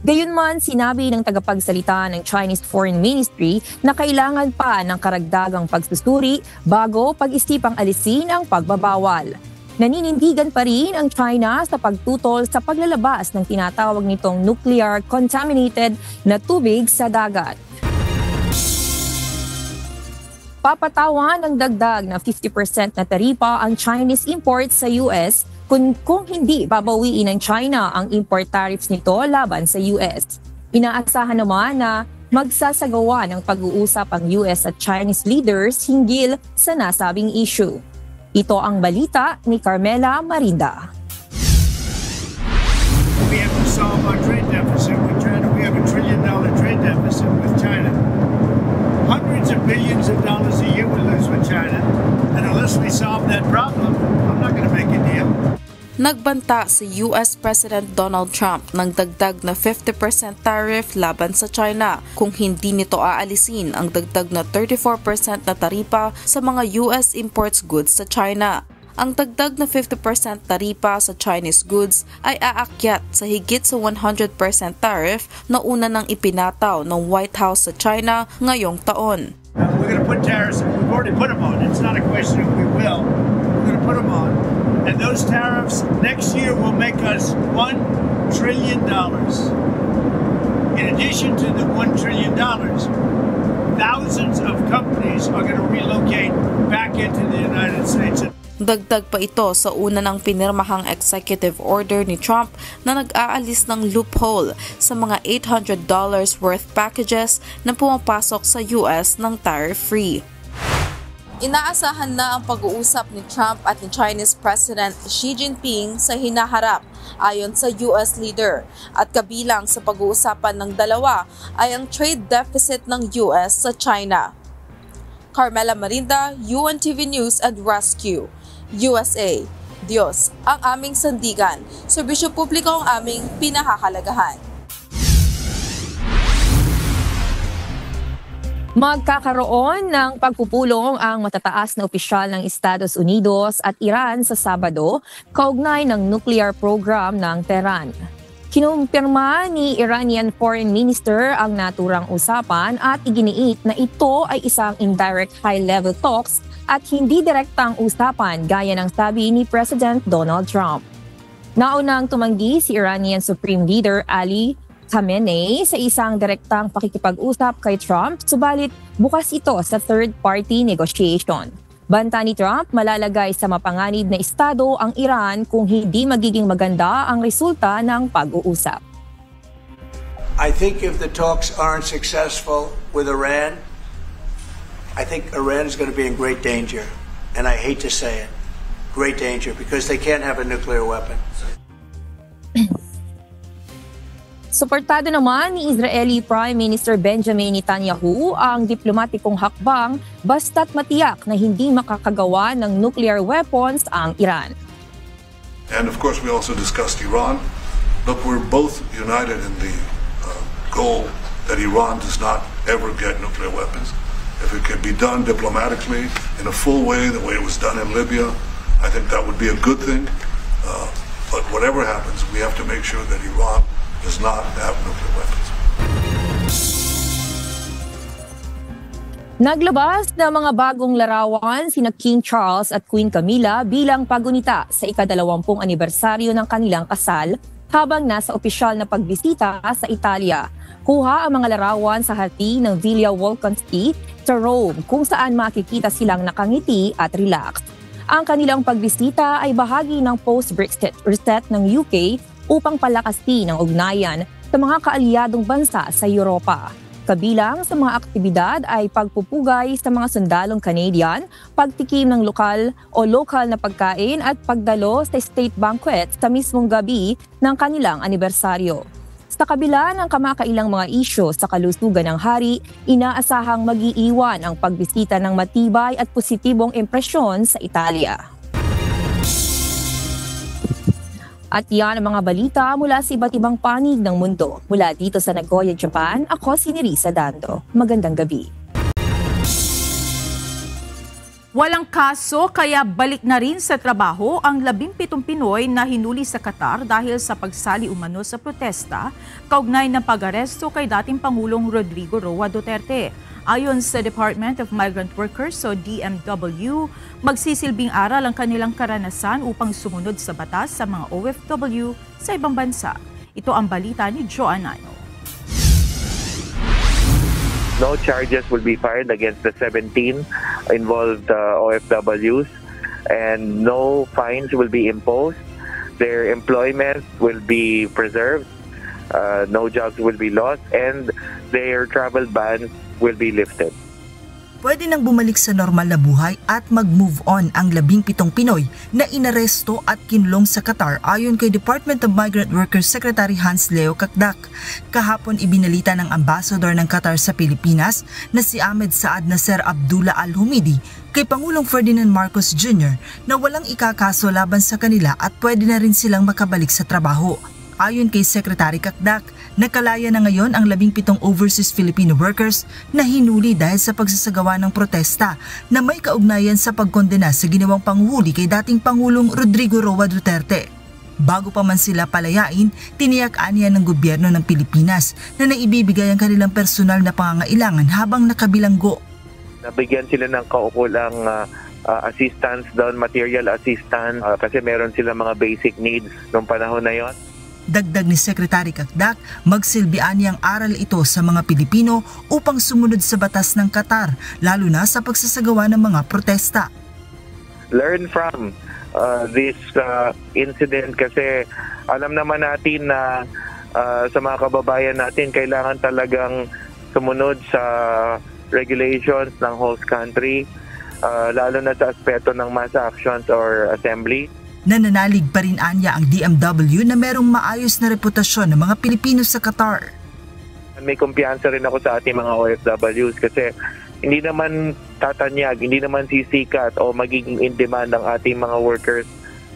Gayunman, sinabi ng tagapagsalita ng Chinese Foreign Ministry na kailangan pa ng karagdagang pagsusuri bago pag-isipang alisin ang pagbabawal. Naninindigan pa rin ang China sa pagtutol sa paglalabas ng tinatawag nitong nuclear contaminated na tubig sa dagat. Papatawan ng dagdag na 50% na taripa ang Chinese imports sa US kung hindi babawiin ng China ang import tariffs nito laban sa US. Inaasahan naman na magsasagawa ng pag-uusap ang US at Chinese leaders hinggil sa nasabing issue. Ito ang balita ni Carmela Marinda. We have to solve our trade deficit with China. We have $1 trillion trade deficit with China. Hundreds of billions of dollars a year we lose with China. And unless we solve that problem, I'm not going to make a deal. Nagbanta si US President Donald Trump ng dagdag na 50% tariff laban sa China kung hindi nito aalisin ang dagdag na 34% na taripa sa mga US imports goods sa China. Ang dagdag na 50% taripa sa Chinese goods ay aakyat sa higit sa 100% tariff na una nang ipinataw ng White House sa China ngayong taon. We're going to put tariffs, we've already put them on. It's not a question of we will. We're going to put them on. And those tariffs next year will make us $1 trillion. In addition to the $1 trillion, thousands of companies are going to relocate back into the United States. Dagdag pa ito sa una ng pinirmahang executive order ni Trump na nag-aalis ng loophole sa mga $800 worth packages na pumapasok sa US ng tariff-free. Inaasahan na ang pag-uusap ni Trump at ni Chinese President Xi Jinping sa hinaharap ayon sa US leader at kabilang sa pag-uusapan ng dalawa ay ang trade deficit ng US sa China. Carmela Marinda, UNTV News and Rescue, USA. Diyos ang aming sandigan, serbisyo publiko ang aming pinahahalagahan. Magkakaroon ng pagpupulong ang matataas na opisyal ng Estados Unidos at Iran sa Sabado kaugnay ng nuclear program ng Tehran. Kinumpirma ni Iranian Foreign Minister ang naturang usapan at iginiit na ito ay isang indirect high-level talks at hindi direktang usapan gaya ng sabi ni President Donald Trump. Naunang tumanggi si Iranian Supreme Leader Ali Khamenei sa isang direktang pakikipag-usap kay Trump, subalit bukas ito sa third-party negotiation. Banta ni Trump, malalagay sa mapanganib na estado ang Iran kung hindi magiging maganda ang resulta ng pag-uusap. I think if the talks aren't successful with Iran, I think Iran is going to be in great danger. And I hate to say it, great danger, because they can't have a nuclear weapon. Suportado naman ni Israeli Prime Minister Benjamin Netanyahu ang diplomatikong hakbang basta't matiyak na hindi makakagawa ng nuclear weapons ang Iran. And of course we also discussed Iran. Look, we're both united in the goal that Iran does not ever get nuclear weapons. If it can be done diplomatically in a full way, the way it was done in Libya, I think that would be a good thing. But whatever happens, we have to make sure that Iran does not have nuclear weapons. Naglabas ng mga bagong larawan sina King Charles at Queen Camilla bilang pagunita sa ika-20 anibersaryo ng kanilang kasal habang nasa opisyal na pagbisita sa Italia. Kuha ang mga larawan sa hati ng Villa Volkonski sa Rome kung saan makikita silang nakangiti at relaxed. Ang kanilang pagbisita ay bahagi ng post-Brexit reset ng UK upang palakasin ang ugnayan sa mga kaalyadong bansa sa Europa. Kabilang sa mga aktibidad ay pagpupugay sa mga sundalong Canadian, pagtikim ng lokal na pagkain at pagdalo sa state banquet sa mismong gabi ng kanilang anibersaryo. Sa kabila ng kamakailang mga isyu sa kalusugan ng hari, inaasahang mag-iiwan ang pagbisita ng matibay at positibong impresyon sa Italia. At yan ang mga balita mula sa iba't ibang panig ng mundo. Mula dito sa Nagoya, Japan, ako si Nerissa Dando. Magandang gabi. Walang kaso kaya balik na rin sa trabaho ang 17 Pinoy na hinuli sa Qatar dahil sa pagsali umano sa protesta kaugnay ng pag-aresto kay dating Pangulong Rodrigo Roa Duterte. Ayon sa Department of Migrant Workers o DMW, magsisilbing aral ang kanilang karanasan upang sumunod sa batas sa mga OFW sa ibang bansa. Ito ang balita ni Joan Ano. No charges will be filed against the 17 involved OFWs and no fines will be imposed. Their employment will be preserved, no jobs will be lost, and their travel ban will be lifted. Pwede nang bumalik sa normal na buhay at mag-move on ang 17 Pinoy na inaresto at kinulong sa Qatar ayon kay Department of Migrant Workers Secretary Hans Leo Kakdak. Kahapon ibinalita ng Ambassador ng Qatar sa Pilipinas na si Ahmed Saad Nasser Abdullah Al-Humidi kay Pangulong Ferdinand Marcos Jr. na walang ikakaso laban sa kanila at pwede na rin silang makabalik sa trabaho. Ayon kay Secretary Kakdak, nakalaya na ngayon ang 17 overseas Filipino workers na hinuli dahil sa pagsasagawa ng protesta na may kaugnayan sa pagkondena sa ginawang panguhuli kay dating Pangulong Rodrigo Roa Duterte. Bago pa man sila palayain, tiniyak-aniya ng gobyerno ng Pilipinas na naibibigay ang kanilang personal na pangangailangan habang nakabilanggo. Nabigyan sila ng kaukulang assistance doon, material assistance kasi meron sila mga basic needs noong panahon na yon. Dagdag ni Secretary Kakdak, magsilbian niyang aral ito sa mga Pilipino upang sumunod sa batas ng Qatar, lalo na sa pagsasagawa ng mga protesta. Learn from this incident kasi alam naman natin na sa mga kababayan natin kailangan talagang sumunod sa regulations ng host country, lalo na sa aspeto ng mass actions or assembly. Nananalig pa rin anya ang DMW na merong maayos na reputasyon ng mga Pilipino sa Qatar. May kumpiyansa rin ako sa ating mga OFWs kasi hindi naman tatanyag, hindi naman sisikat o magiging in demand ang ating mga workers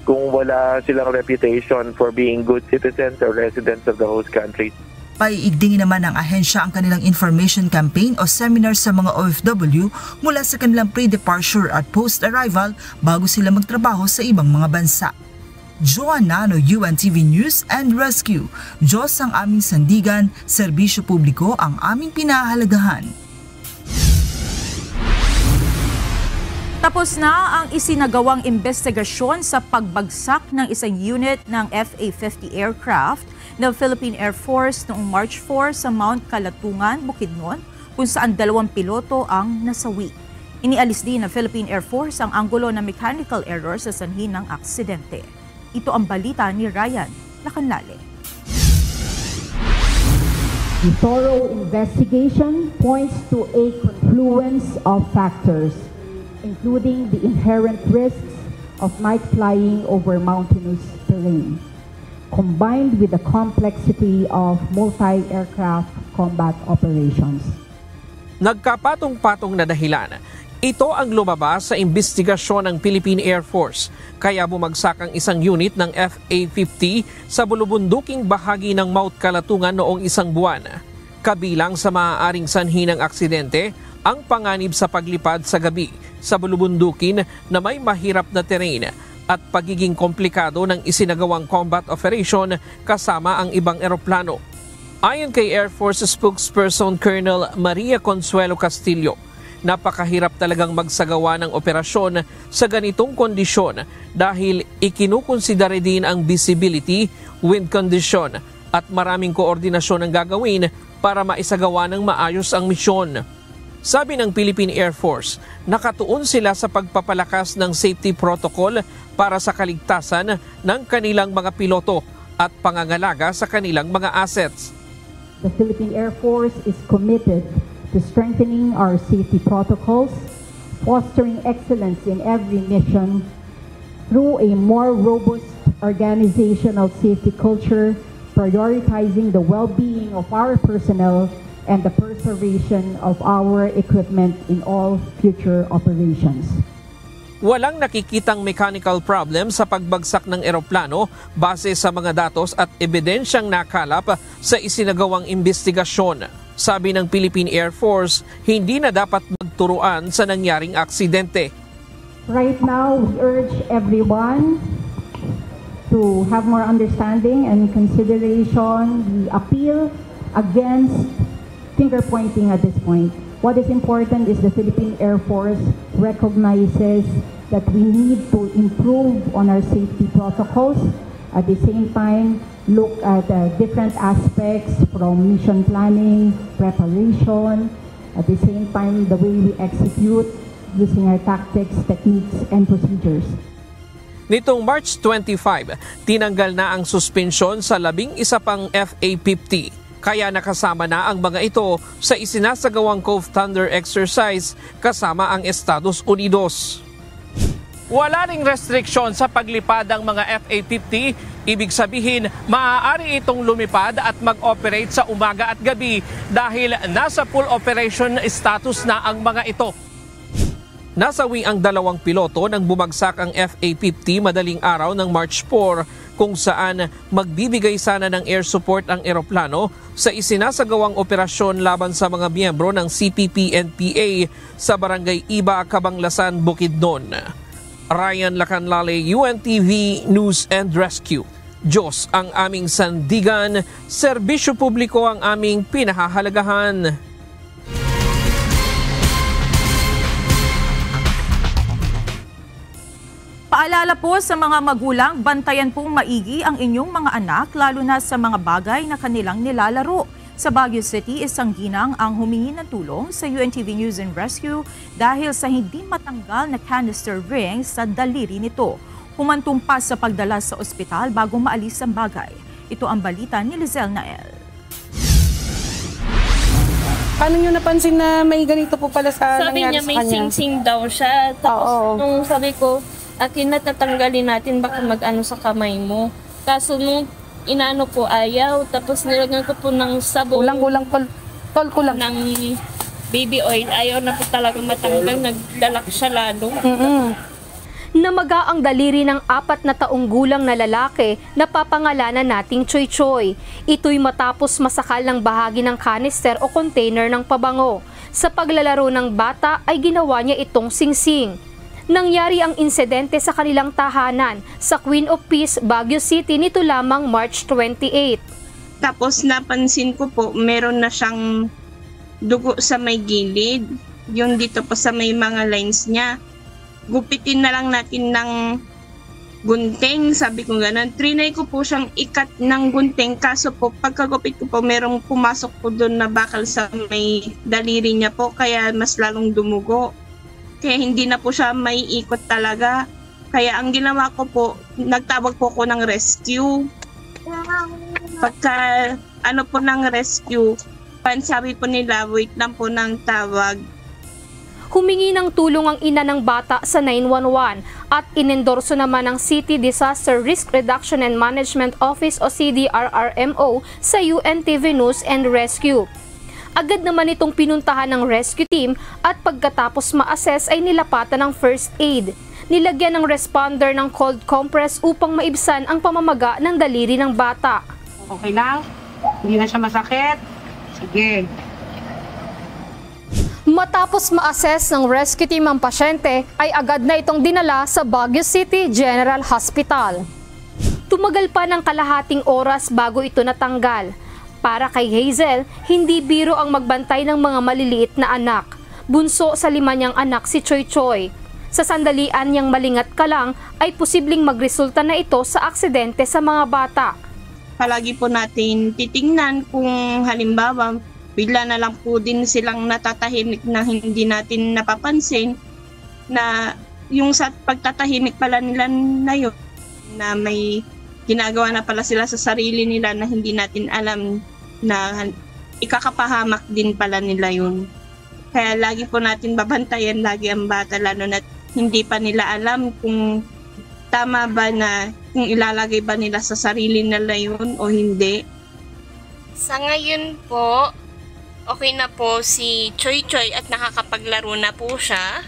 kung wala silang reputation for being good citizens or residents of the host country. Paiigdingin naman ng ahensya ang kanilang information campaign o seminar sa mga OFW mula sa kanilang pre-departure at post-arrival bago sila magtrabaho sa ibang mga bansa. Joan Ano, UNTV News and Rescue. Diyos ang aming sandigan, serbisyo publiko ang aming pinahahalagahan. Tapos na ang isinagawang investigasyon sa pagbagsak ng isang unit ng FA-50 aircraft ng Philippine Air Force noong March 4 sa Mount Kalatungan, Bukidnon, kung saan 2 piloto ang nasawi. Inialis din ng Philippine Air Force ang anggulo ng mechanical error sa sanhi ng aksidente. Ito ang balita ni Ryan Lacanlale. The thorough investigation points to a confluence of factors, including the inherent risks of night flying over mountainous terrain. combined with the complexity of multi-aircraft combat operations. Nagkapatong-patong na dahilan. Ito ang lumabas sa investigasyon ng Philippine Air Force, kaya bumagsak ang isang unit ng FA-50 sa bulubunduking bahagi ng Mount Kalatungan noong isang buwan. Kabilang sa maaaring sanhi ng aksidente, ang panganib sa paglipad sa gabi sa bulubundukin na may mahirap na terrain at pagiging komplikado ng isinagawang combat operation kasama ang ibang eroplano. Ayon kay Air Force spokesperson Colonel Maria Consuelo Castillo, napakahirap talagang magsagawa ng operasyon sa ganitong kondisyon dahil ikinukonsidera din ang visibility, wind condition at maraming koordinasyon ang gagawin para maisagawa ng maayos ang misyon. Sabi ng Philippine Air Force, nakatuon sila sa pagpapalakas ng safety protocol para sa kaligtasan ng kanilang mga piloto at pangangalaga sa kanilang mga assets. The Philippine Air Force is committed to strengthening our safety protocols, fostering excellence in every mission through a more robust organizational safety culture, prioritizing the well-being of our personnel and the preservation of our equipment in all future operations. Walang nakikitang mechanical problem sa pagbagsak ng eroplano base sa mga datos at ebidensyang nakalap sa isinagawang investigasyon. Sabi ng Philippine Air Force, hindi na dapat magturuan sa nangyaring aksidente. Right now, we urge everyone to have more understanding and consideration. We appeal against finger pointing at this point. What is important is the Philippine Air Force recognizes that we need to improve on our safety protocols. At the same time, look at different aspects from mission planning, preparation, at the same time, the way we execute using our tactics, techniques, and procedures. Nitong March 25, tinanggal na ang suspensyon sa 11 pang FA-50. Kaya nakasama na ang mga ito sa isinasagawang Cove Thunder exercise kasama ang Estados Unidos. Wala ring restriksyon sa paglipad ng mga FA-50, ibig sabihin maaari itong lumipad at mag-operate sa umaga at gabi dahil nasa full operation status na ang mga ito. Nasawi ang 2 piloto nang bumagsak ang FA-50 madaling araw ng March 4 kung saan magbibigay sana ng air support ang eroplano sa isinasagawang operasyon laban sa mga miyembro ng CPP-NPA sa Barangay Iba, Cabanglasan, Bukidnon. Ryan Lacanlale, UNTV News and Rescue. Diyos ang aming sandigan, serbisyo publiko ang aming pinahahalagahan. Paalala po sa mga magulang, bantayan pong maigi ang inyong mga anak lalo na sa mga bagay na kanilang nilalaro. Sa Baguio City, isang ginang ang humingi ng tulong sa UNTV News and Rescue dahil sa hindi matanggal na canister ring sa daliri nito. Humantong pa sa pagdala sa ospital bago maalis ang bagay. Ito ang balita ni Lizelle Nael. Paano nyo napansin na may ganito po pala sa sabi nangyari niya, sa may kanya? Sabi niya may sing-sing daw siya. Tapos nung sabi ko, akin na tatanggalin natin baka mag-ano sa kamay mo. Kaso nung inaano po ayaw, tapos nilagyan ko po ng sabon. Kulang-kulang tol ko lang. Ng baby oil, ayaw na po talaga matanggal, naglalak siya lalo. Namaga ang daliri ng 4 na taong gulang na lalaki na papangalanan nating Choy Choy. Ito'y matapos masakal ng bahagi ng canister o container ng pabango. Sa paglalaro ng bata ay ginawa niya itong singsing. Nangyari ang insidente sa kanilang tahanan sa Queen of Peace, Baguio City nito lamang March 28. Tapos napansin ko po, meron na siyang dugo sa may gilid. Yung dito po sa may mga lines niya. Gupitin na lang natin ng gunting, sabi ko gano'n. Trinay ko po siyang ikat ng gunting, kaso po pagkagupit ko po merong pumasok po doon na bakal sa may daliri niya po, kaya mas lalong dumugo. Kaya hindi na po siya may ikot talaga. Kaya ang ginawa ko po, nagtawag po ko ng rescue. Pagka ano po ng rescue, sabi po nila, wait lang po ng tawag. Humingi ng tulong ang ina ng bata sa 911 at inendorso naman ng City Disaster Risk Reduction and Management Office o CDRRMO sa UNTV News and Rescue. Agad naman itong pinuntahan ng rescue team at pagkatapos ma-assess ay nilapatan ng first aid. Nilagyan ng responder ng cold compress upang maibsan ang pamamaga ng daliri ng bata. Okay lang? Hindi na siya masakit? Sige. Matapos ma-assess ng rescue team ang pasyente, ay agad na itong dinala sa Baguio City General Hospital. Tumagal pa ng kalahating oras bago ito natanggal. Para kay Hazel, hindi biro ang magbantay ng mga maliliit na anak. Bunso sa 5 niyang anak si Choy Choy. Sa sandalian niyang malingat ka lang, ay posibleng magresulta na ito sa aksidente sa mga bata. Palagi po natin titingnan kung halimbawa bigla na lang po din silang natatahimik na hindi natin napapansin na yung sa pagtatahimik pala nila na yun, na may ginagawa na pala sila sa sarili nila na hindi natin alam na ikakapahamak din pala nila yun. Kaya lagi po natin babantayan lagi ang bata, lalo na hindi pa nila alam kung tama ba na kung ilalagay ba nila sa sarili nila yun o hindi. Sa ngayon po, okay na po si Choy Choy at nakakapaglaro na po siya.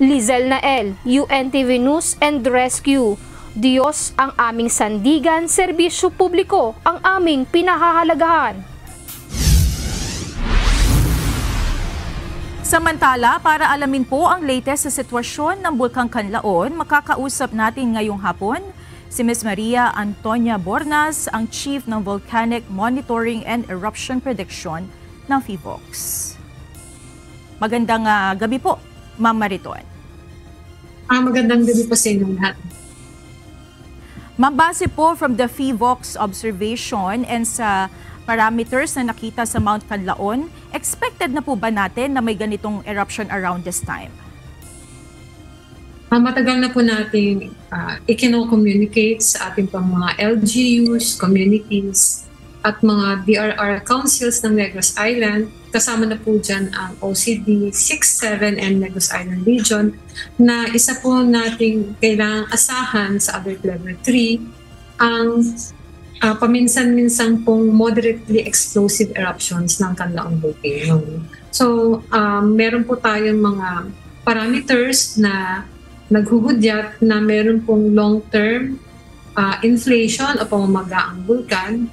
Lizel Nael, UNTV News and Rescue. Diyos ang aming sandigan, serbisyo publiko ang aming pinahahalagahan. Samantala, para alamin po ang latest sa sitwasyon ng Bulkang Kanlaon, makakausap natin ngayong hapon si Ms. Maria Antonia Bornas, ang Chief ng Volcanic Monitoring and Eruption Prediction ng PHIVOLCS. Magandang gabi po, Ma'am Mariton. Magandang gabi po sa inyong lahat. Ma'am, base po from the PHIVOLCS observation and sa parameters na nakita sa Mount Kanlaon, expected na po ba natin na may ganitong eruption around this time? Matagal na po natin i-communicate sa ating pang mga LGUs, communities, at mga DRR councils ng Negros Island. Kasama na po dyan ang OCD 6, 7 and Negros Island Region na isa po nating kailangang asahan sa alert level 3 ang paminsan-minsan pong moderately explosive eruptions ng Kanlaon volcano. So, meron po tayong mga parameters na naghuhudyat na meron pong long-term inflation o pamamaga ang bulkan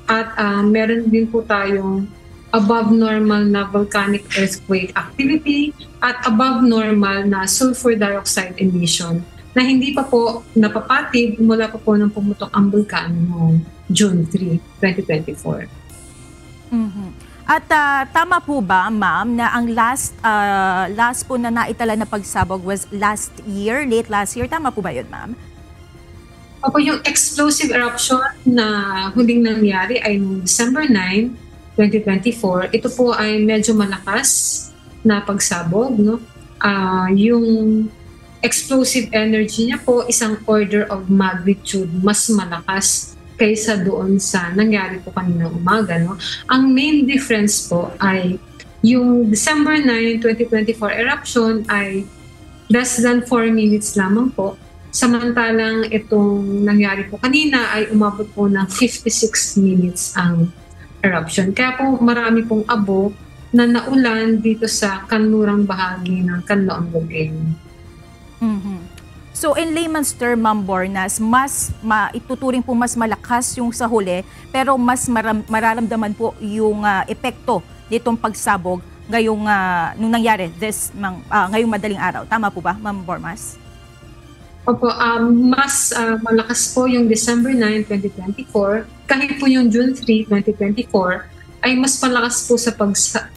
at meron din po tayong above normal na volcanic earthquake activity at above normal na sulfur dioxide emission na hindi pa po napapatid mula pa po nang pumutok ang bulkan noong June 3, 2024. At tama po ba, ma'am, na ang last po na naitala na pagsabog was late last year? Tama po ba yun, ma'am? Opo, yung explosive eruption na huling nangyari ay noong December 9, 2024. Ito po ay medyo malakas na pagsabog, no? Yung explosive energy niya po isang order of magnitude mas malakas kaysa doon sa nangyari po kanina umaga, no? Ang main difference po ay yung December 9, 2024 eruption ay less than 4 minutes lamang po. Samantalang itong nangyari po kanina ay umabot po ng 56 minutes ang eruption. Kaya po marami pong abo na naulan dito sa kanlurang bahagi ng Kanlaon volcano. So in layman's term, Ma'am Bornas, ituturing po mas malakas yung sa huli, pero mas mararamdaman po yung epekto nitong pagsabog ngayong nung nangyari ngayong madaling araw. Tama po ba, Ma'am Bornas? Opo, mas malakas po yung December 9, 2024. Kahit po yung June 3, 2024, ay mas malakas po sa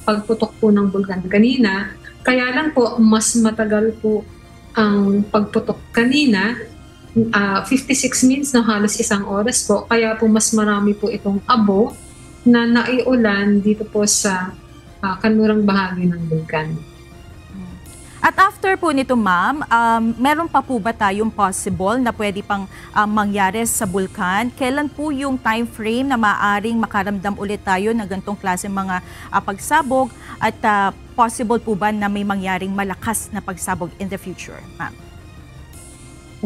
pagputok po ng bulkan kanina. Kaya lang po, mas matagal po ang pagputok kanina, 56 minutes na halos isang oras po. Kaya po mas marami po itong abo na naiulan dito po sa kanlurang bahagi ng bulkan. At after po nito, ma'am, meron pa po ba tayong possible na pwede pang mangyari sa bulkan? Kailan po yung time frame na maaaring makaramdam ulit tayo ng ganitong klase mga pagsabog at possible po ba na may mangyaring malakas na pagsabog in the future, ma'am?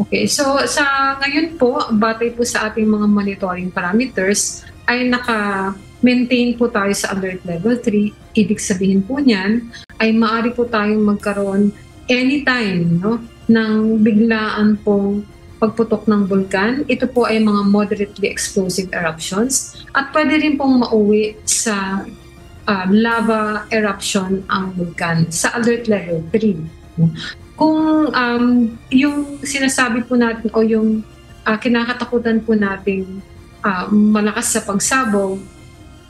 Okay, so sa ngayon po, batay po sa ating mga monitoring parameters, ay naka-maintain po tayo sa alert level 3. Ibig sabihin po niyan ay maaari po tayong magkaroon anytime ng biglaan pong pagputok ng bulkan. Ito po ay mga moderately explosive eruptions at pwede rin pong mauwi sa lava eruption ang bulkan sa alert level 3. Kung yung sinasabi po natin o yung kinakatakutan po nating malakas sa pagsabog,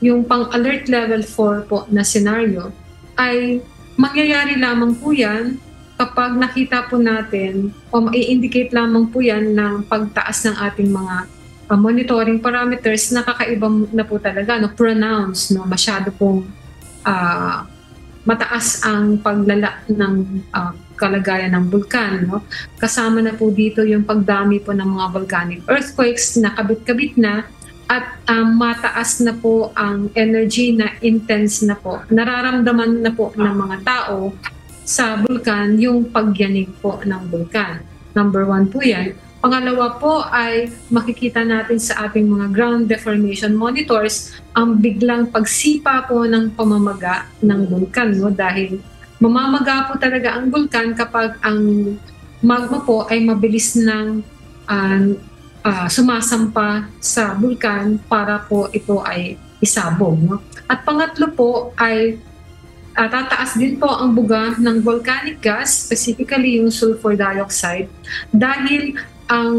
yung pang-alert level 4 po na scenario, ay mangyayari lamang po yan kapag nakita po natin o i-indicate lamang po yan ng pagtaas ng ating mga monitoring parameters na kakaiba na po talaga, pronounced, masyado pong mataas ang paglala ng kalagayan ng bulkan. Kasama na po dito yung pagdami po ng mga volcanic earthquakes na kabit-kabit na at mataas na po ang energy na intense na po. Nararamdaman na po ng mga tao sa bulkan yung pagyanig po ng bulkan. Number 1 po yan. Pangalawa po ay makikita natin sa ating mga ground deformation monitors ang biglang pagsipa po ng pamamaga ng bulkan. Dahil mamamaga po talaga ang bulkan kapag ang magma po ay mabilis ng sumasampa sa bulkan para po ito ay isabog. At pangatlo po ay tataas din po ang buga ng volcanic gas, specifically yung sulfur dioxide, dahil ang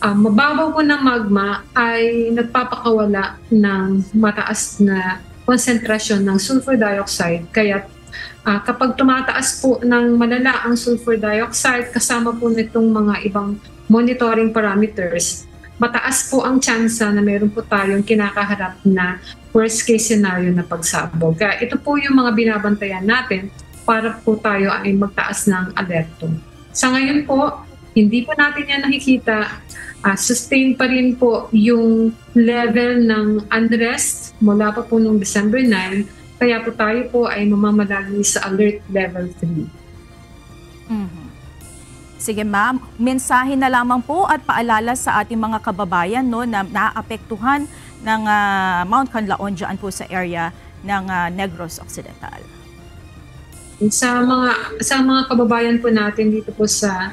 mababaw po ng magma ay nagpapakawala ng mataas na konsentrasyon ng sulfur dioxide. Kaya kapag tumataas po ng malala ang sulfur dioxide kasama po nitong mga ibang monitoring parameters, mataas po ang tsansa na meron po tayong kinakaharap na worst case scenario na pagsabog. Kaya ito po yung mga binabantayan natin para po tayo ay magtaas ng alerto. Sa ngayon po, hindi po natin yan nakikita. Sustain pa rin po yung level ng unrest mula pa po noong December 9. Kaya po tayo po ay mamamalagi sa alert level 3. Sige ma'am, mensahe na lamang po at paalala sa ating mga kababayan na naapektuhan ng Mount Canlaon dyan po sa area ng Negros Occidental. Sa mga kababayan po natin dito po sa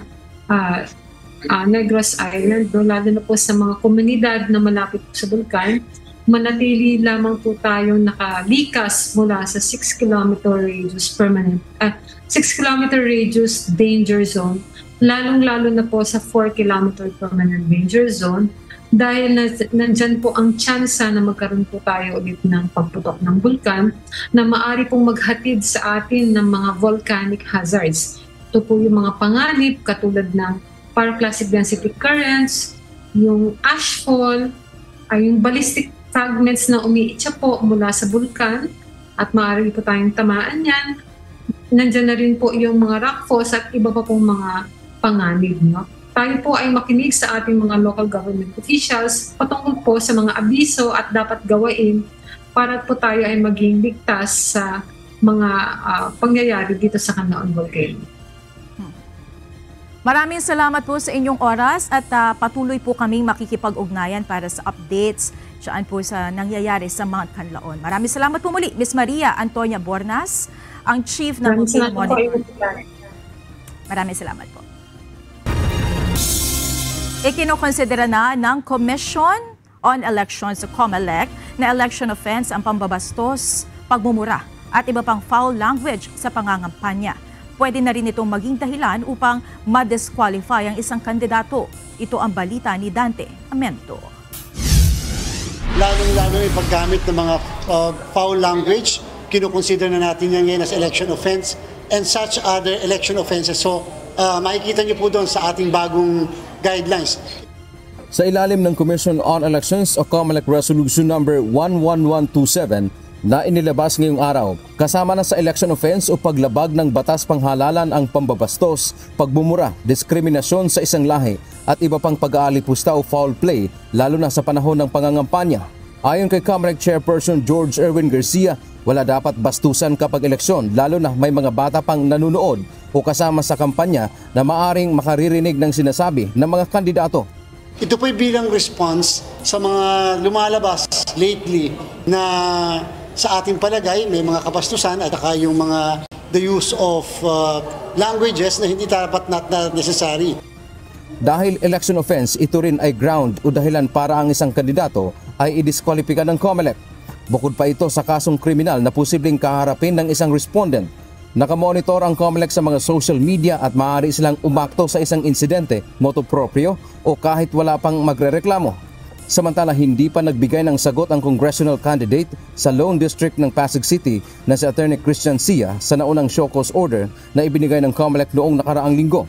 Negros Island, lalo na po sa mga komunidad na malapit sa bulkan, manatili lamang po tayong nakalikas mula sa 6 km radius permanent 6 km radius danger zone, lalong-lalo na po sa 4 km permanent danger zone dahil nandyan po ang tsansa na magkaroon po tayo ulit ng pagputok ng bulkan na maari pong maghatid sa atin ng mga volcanic hazards. Ito po yung mga panganib katulad ng paraclastic density currents, yung ashfall, ay yung ballistic fragments na umiitsa po mula sa bulkan at maaari po tayong tamaan yan. Nandyan na rin po yung mga rockfalls at iba pa pong mga panganib. Tayo po ay makinig sa ating mga local government officials patungkol po sa mga abiso at dapat gawain para po tayo ay maging ligtas sa mga pangyayari dito sa Canlaon Volcano. Maraming salamat po sa inyong oras at patuloy po kaming makikipag-ugnayan para sa updates dyan po sa nangyayari sa Mount Canlaon. Maraming salamat po muli, Ms. Maria Antonia Bornas, ang Chief ng Volcano Monitoring. Maraming salamat po. Ikinokonsidera na ng Commission on Elections o COMELEC na election offense ang pambabastos, pagmumura at iba pang foul language sa pangangampanya. Pwede na rin itong maging dahilan upang ma-disqualify ang isang kandidato. Ito ang balita ni Dante Amento. Lalong-lalo yung paggamit ng mga foul language, kinukonsider na natin yan ngayon as election offense and such other election offenses. So makikita niyo po doon sa ating bagong guidelines. Sa ilalim ng Commission on Elections o COMELEC Resolution number 11127, na inilabas ngayong araw. Kasama na sa election offense o paglabag ng batas panghalalan ang pambabastos, pagbumura, diskriminasyon sa isang lahi at iba pang pag-aalipusta o foul play lalo na sa panahon ng pangangampanya. Ayon kay COMELEC Chairperson George Erwin Garcia, wala dapat bastusan kapag eleksyon lalo na may mga bata pang nanunood o kasama sa kampanya na maaring makaririnig ng sinasabi ng mga kandidato. Ito po'y bilang response sa mga lumalabas lately na sa ating palagay may mga kabastusan at saka yung mga the use of languages na hindi dapat not necessary. Dahil election offense, ito rin ay ground o dahilan para ang isang kandidato ay idiskwalipika ng COMELEC. Bukod pa ito sa kasong kriminal na posibleng kaharapin ng isang respondent. Nakamonitor ang COMELEC sa mga social media at maaari silang umakto sa isang insidente, motu proprio o kahit wala pang magrereklamo. Samantala hindi pa nagbigay ng sagot ang congressional candidate sa Lone District ng Pasig City na si Attorney Christian Sia sa naunang show cause order na ibinigay ng COMELEC noong nakaraang linggo.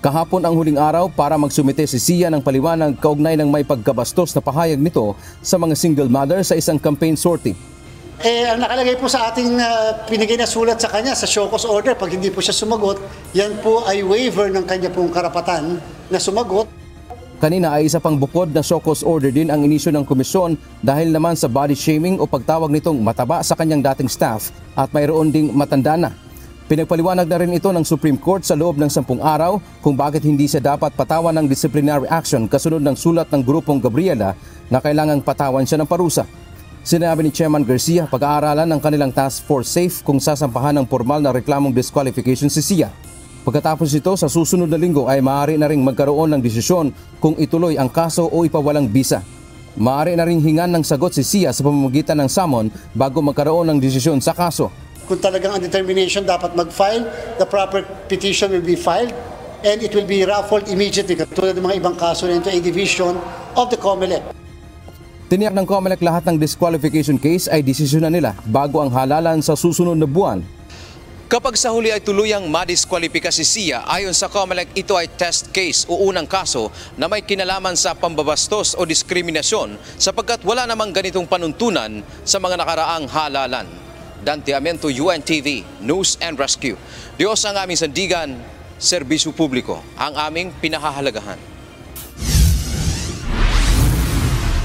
Kahapon ang huling araw para magsumite si Sia ng paliwanag kaugnay ng may pagkabastos na pahayag nito sa mga single mother sa isang campaign sortie. Ang nakalagay po sa ating pinigay na sulat sa kanya sa show cause order, pag hindi po siya sumagot, yan po ay waiver ng kanya pong karapatan na sumagot. Kanina ay isa pang bukod na show cause order din ang inisyu ng komisyon dahil naman sa body shaming o pagtawag nitong mataba sa kanyang dating staff at mayroon ding matanda na. Pinagpaliwanag na rin ito ng Supreme Court sa loob ng 10 araw kung bakit hindi siya dapat patawan ng disciplinary action kasunod ng sulat ng grupong Gabriela na kailangang patawan siya ng parusa. Sinabi ni Chairman Garcia, pag-aaralan ng kanilang task force safe kung sasampahan ng formal na reklamong disqualification si Sia. Pagkatapos ito, sa susunod na linggo ay maaari na ring magkaroon ng desisyon kung ituloy ang kaso o ipawalang bisa. Maaari na ring hingan ng sagot si Sia sa pamamagitan ng summon bago magkaroon ng desisyon sa kaso. Kung talagang ang determination dapat mag-file, the proper petition will be filed and it will be raffled immediately katulad ng mga ibang kaso na ito ay division of the COMELEC. Tiniyak ng COMELEC lahat ng disqualification case ay desisyonan nila bago ang halalan sa susunod na buwan. Kapag sa huli ay tuluyang madiskwalipika si Sia, ayon sa COMELEC ito ay test case o unang kaso na may kinalaman sa pambabastos o diskriminasyon sapagkat wala namang ganitong panuntunan sa mga nakaraang halalan. Dante Amento, UNTV, News and Rescue. Diyos ang aming sandigan, serbisyo publiko, ang aming pinahahalagahan.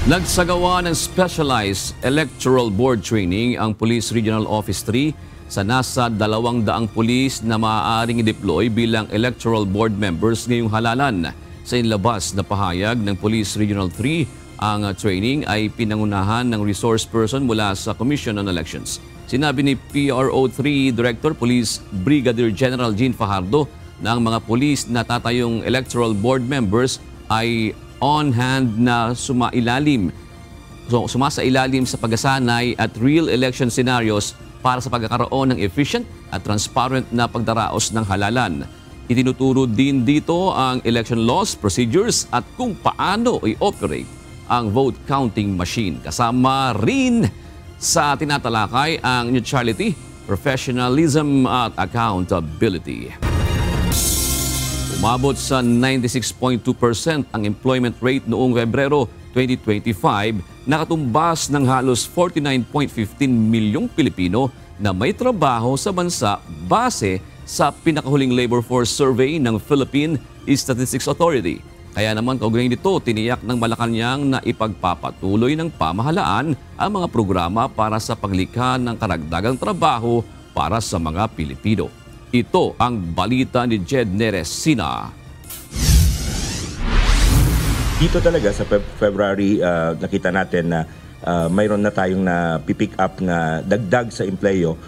Nagsagawa ng specialized electoral board training ang Police Regional Office 3 sa nasa 200 pulis na maaaring i-deploy bilang electoral board members ngayong halalan. Sa inilabas na pahayag ng Police Regional 3, ang training ay pinangunahan ng resource person mula sa Commission on Elections. Sinabi ni PRO3 Director Police Brigadier General Jean Fajardo na ang mga pulis na tatayong electoral board members ay on-hand na sumasailalim sa pagsasanay at real election scenarios para sa pagkakaroon ng efficient at transparent na pagdaraos ng halalan. Itinuturo din dito ang election laws, procedures at kung paano i-operate ang vote counting machine. Kasama rin sa tinatalakay ang neutrality, professionalism at accountability. Umabot sa 96.2% ang employment rate noong Pebrero 2025, nakatumbas ng halos 49.15 milyong Pilipino na may trabaho sa bansa base sa pinakahuling labor force survey ng Philippine Statistics Authority. Kaya naman kaugnay nito, tiniyak ng Malacanang na ipagpapatuloy ng pamahalaan ang mga programa para sa paglikha ng karagdagang trabaho para sa mga Pilipino. Ito ang balita ni Jed Neresina. Dito talaga sa February, nakita natin na mayroon na tayong pick up na dagdag sa empleyo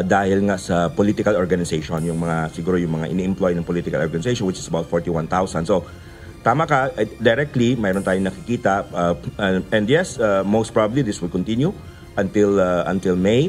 dahil nga sa political organization, yung mga ini-employ ng political organization, which is about 41,000. So, tama ka, directly, mayroon tayong nakikita. And yes, most probably this will continue until May.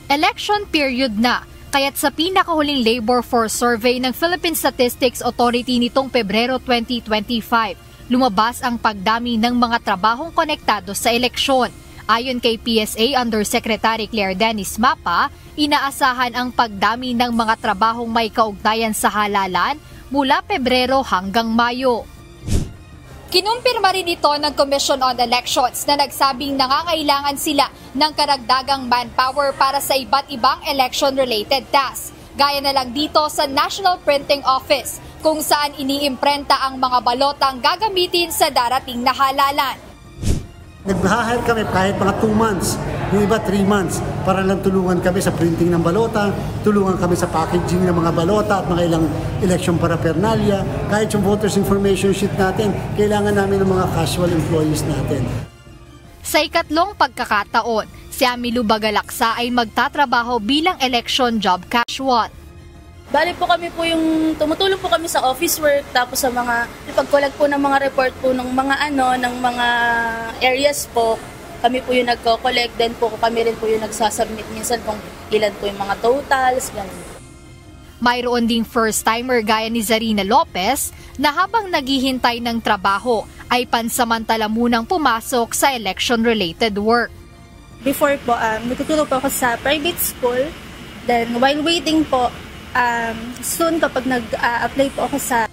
Election period na. Kaya't sa pinakahuling labor force survey ng Philippine Statistics Authority nitong Pebrero 2025, lumabas ang pagdami ng mga trabahong konektado sa eleksyon. Ayon kay PSA Undersecretary Claire Dennis Mapa, inaasahan ang pagdami ng mga trabahong may kaugnayan sa halalan mula Pebrero hanggang Mayo. Kinumpirma rin ito ng Commission on Elections na nagsabing nangangailangan sila ng karagdagang manpower para sa iba't ibang election-related tasks. Gaya na lang dito sa National Printing Office, kung saan iniimprenta ang mga balotang gagamitin sa darating na halalan. Nag-hire kami kahit mga 2 months, yung iba 3 months, para lang tulungan kami sa printing ng balota, tulungan kami sa packaging ng mga balota at mga ilang election paraphernalia. Kahit yung voters information sheet natin, kailangan namin ng mga casual employees natin. Sa ikatlong pagkakataon, si Amilu Bagalaksa ay magtatrabaho bilang election job casual. Bali po kami po yung tumutulong po kami sa office work, tapos sa mga pag-collect po ng mga report po ng mga ng mga areas po, kami po yung nagko-collect, then po kami rin po yung nagsasubmit minsan kung ilan po yung mga totals, ganun. Mayroon ding first-timer gaya ni Zarina Lopez na habang naghihintay ng trabaho ay pansamantala munang pumasok sa election-related work. Before po, natutulog po ako sa private school, then while waiting po, soon kapag nag-apply po ako sa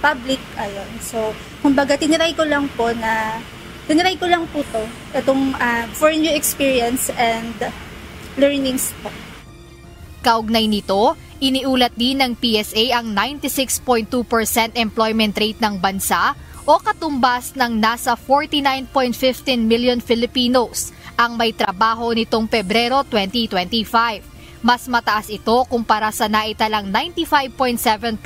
public, ayun. So, kumbaga tiniray ko lang po to, itong for new experience and learnings po. Kaugnay nito, iniulat din ng PSA ang 96.2% employment rate ng bansa o katumbas ng nasa 49.15 million Filipinos ang may trabaho nitong Pebrero 2025. Mas mataas ito kumpara sa naitalang 95.7%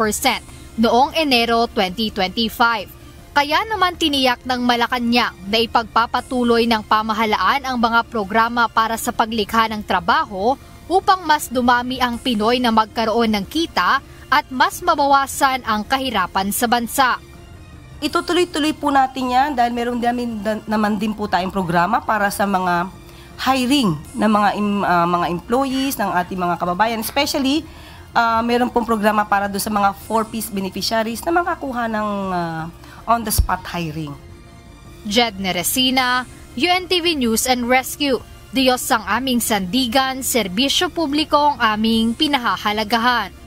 noong Enero 2025. Kaya naman tiniyak ng Malacanang na ipagpapatuloy ng pamahalaan ang mga programa para sa paglikha ng trabaho upang mas dumami ang Pinoy na magkaroon ng kita at mas mabawasan ang kahirapan sa bansa. Itutuloy-tuloy po natin yan dahil meron naman din po tayong programa para sa mga hiring ng mga employees ng ating mga kababayan. Especially, meron pong programa para doon sa mga 4-piece beneficiaries na makakuha ng on-the-spot hiring. Jed Neresina, UNTV News and Rescue. Diyos ang aming sandigan, serbisyo publiko ang aming pinahahalagahan.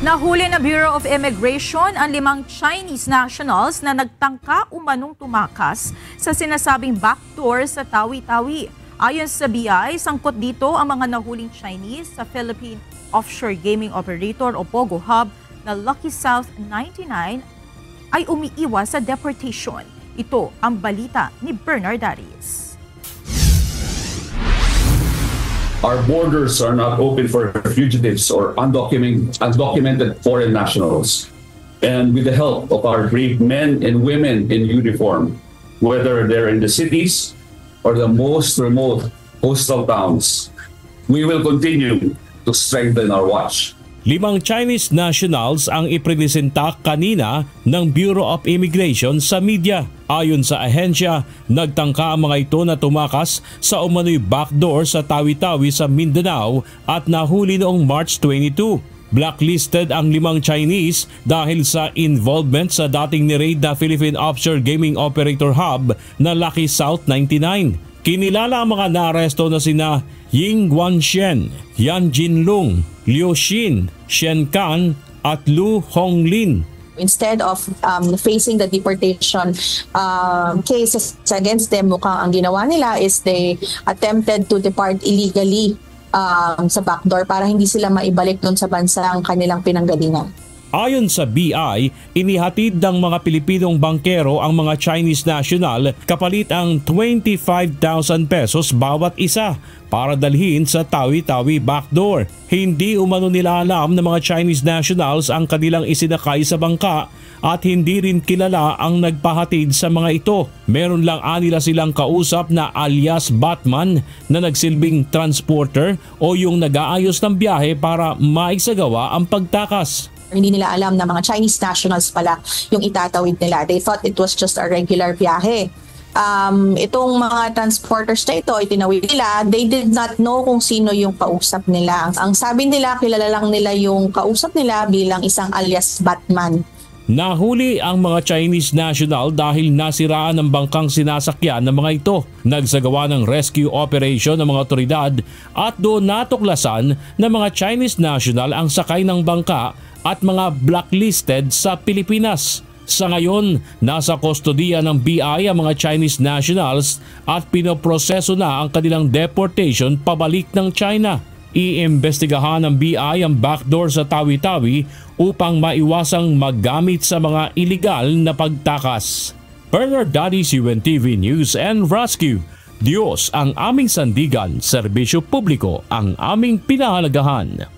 Nahuli na Bureau of Immigration ang 5 Chinese nationals na nagtangka umanong tumakas sa sinasabing backdoor sa Tawi-Tawi. Ayon sa BI, sangkot dito ang mga nahuling Chinese sa Philippine Offshore Gaming Operator o POGO Hub na Lucky South 99 ay umiiwas sa deportation. Ito ang balita ni Bernard Arias. Our borders are not open for fugitives or undocumented foreign nationals. And with the help of our brave men and women in uniform, whether they're in the cities or the most remote coastal towns, we will continue to strengthen our watch. 5 Chinese nationals ang ipresenta kanina ng Bureau of Immigration sa media. Ayon sa ahensya, nagtangka ang mga ito na tumakas sa umano'y backdoor sa Tawi-Tawi sa Mindanao at nahuli noong March 22. Blacklisted ang 5 Chinese dahil sa involvement sa dating ni-raid na Philippine Offshore Gaming Operator Hub na Lucky South 99. Kinilala ang mga naaresto na sina Ying Guanshen, Yan Jinlong, Liu Xin, Shen Kan at Lu Honglin. Instead of facing the deportation cases against them, mukhang ang ginawa nila is they attempted to depart illegally sa backdoor para hindi sila maibalik doon sa bansa ang kanilang pinanggalingan. Ayon sa BI, inihatid ng mga Pilipinong bangkero ang mga Chinese national kapalit ang 25,000 pesos bawat isa para dalhin sa Tawi-Tawi backdoor. Hindi umano nila alam ng mga Chinese nationals ang kanilang isinakay sa bangka at hindi rin kilala ang nagpahatid sa mga ito. Meron lang anila silang kausap na alias Batman na nagsilbing transporter o yung nag-aayos ng biyahe para maisagawa ang pagtakas. Hindi nila alam na mga Chinese nationals pala yung itatawid nila. They thought it was just a regular biyahe. Itong mga transporters na ito, itinawid nila, they did not know kung sino yung kausap nila. Ang sabi nila, kilala lang nila yung kausap nila bilang isang alias Batman. Nahuli ang mga Chinese national dahil nasiraan ng bangkang sinasakyan ng mga ito. Nagsagawa ng rescue operation ng mga otoridad at doon natuklasan na mga Chinese national ang sakay ng bangka at mga blacklisted sa Pilipinas. Sa ngayon, nasa kustodiya ng BI ang mga Chinese nationals at pinoproseso na ang kanilang deportation pabalik ng China. Iimbestigahan ng BI ang backdoor sa Tawi-Tawi upang maiwasang maggamit sa mga iligal na pagtakas. Bernard Daddy, UNTV News and Rescue. Diyos ang aming sandigan, serbisyo publiko ang aming pinahalagahan.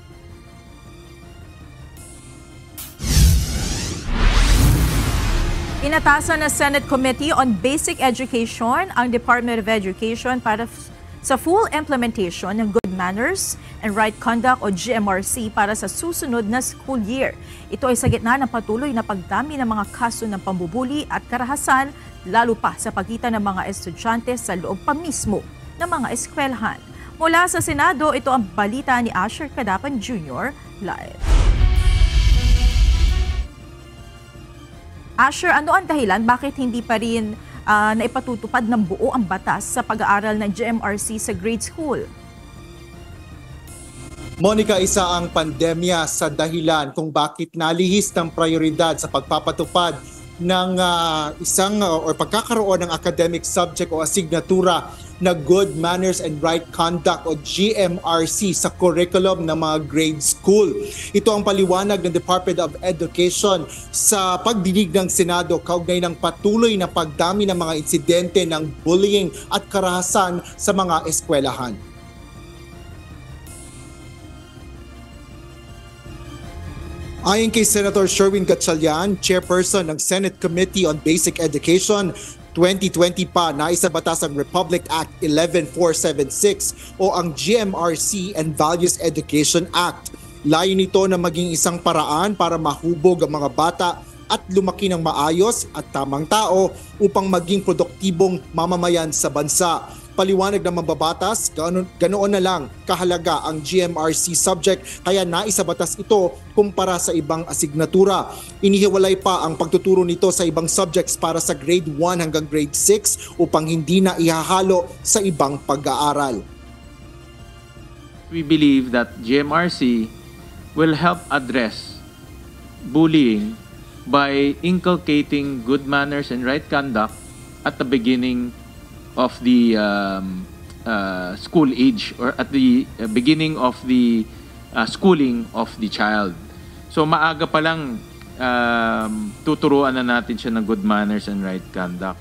Inatasan na Senate Committee on Basic Education ang Department of Education para sa full implementation ng Good Manners and Right Conduct o GMRC para sa susunod na school year. Ito ay sa gitna ng patuloy na pagdami ng mga kaso ng pambubuli at karahasan, lalo pa sa pagitan ng mga estudyante sa loob pa mismo ng mga eskwelahan. Mula sa Senado, ito ang balita ni Asher Cadapan Jr. live. Asher, ano ang dahilan bakit hindi pa rin naipatutupad ng buo ang batas sa pag-aaral ng GMRC sa grade school? Monica, isa ang pandemya sa dahilan kung bakit nalihis ng prioridad sa pagpapatupad ng pagkakaroon ng academic subject o asignatura na Good Manners and Right Conduct o GMRC sa curriculum ng mga grade school. Ito ang paliwanag ng Department of Education sa pagdinig ng Senado kaugnay ng patuloy na pagdami ng mga insidente ng bullying at karahasan sa mga eskwelahan. Ayon kay Senator Sherwin Gatchalian, chairperson ng Senate Committee on Basic Education, 2020 pa naisabatas ang Republic Act 11476 o ang GMRC and Values Education Act. Layo nito na maging isang paraan para mahubog ang mga bata at lumaki ng maayos at tamang tao upang maging produktibong mamamayan sa bansa. Paliwanag ng mambabatas, ganoon na lang kahalaga ang GMRC subject kaya naisabatas ito kumpara sa ibang asignatura. Inihiwalay pa ang pagtuturo nito sa ibang subjects para sa grade 1 hanggang grade 6 upang hindi na ihahalo sa ibang pag-aaral. We believe that GMRC will help address bullying by inculcating good manners and right conduct at the beginning of the school age or at the beginning of the schooling of the child. So maaga pa lang tuturuan na natin siya ng good manners and right conduct.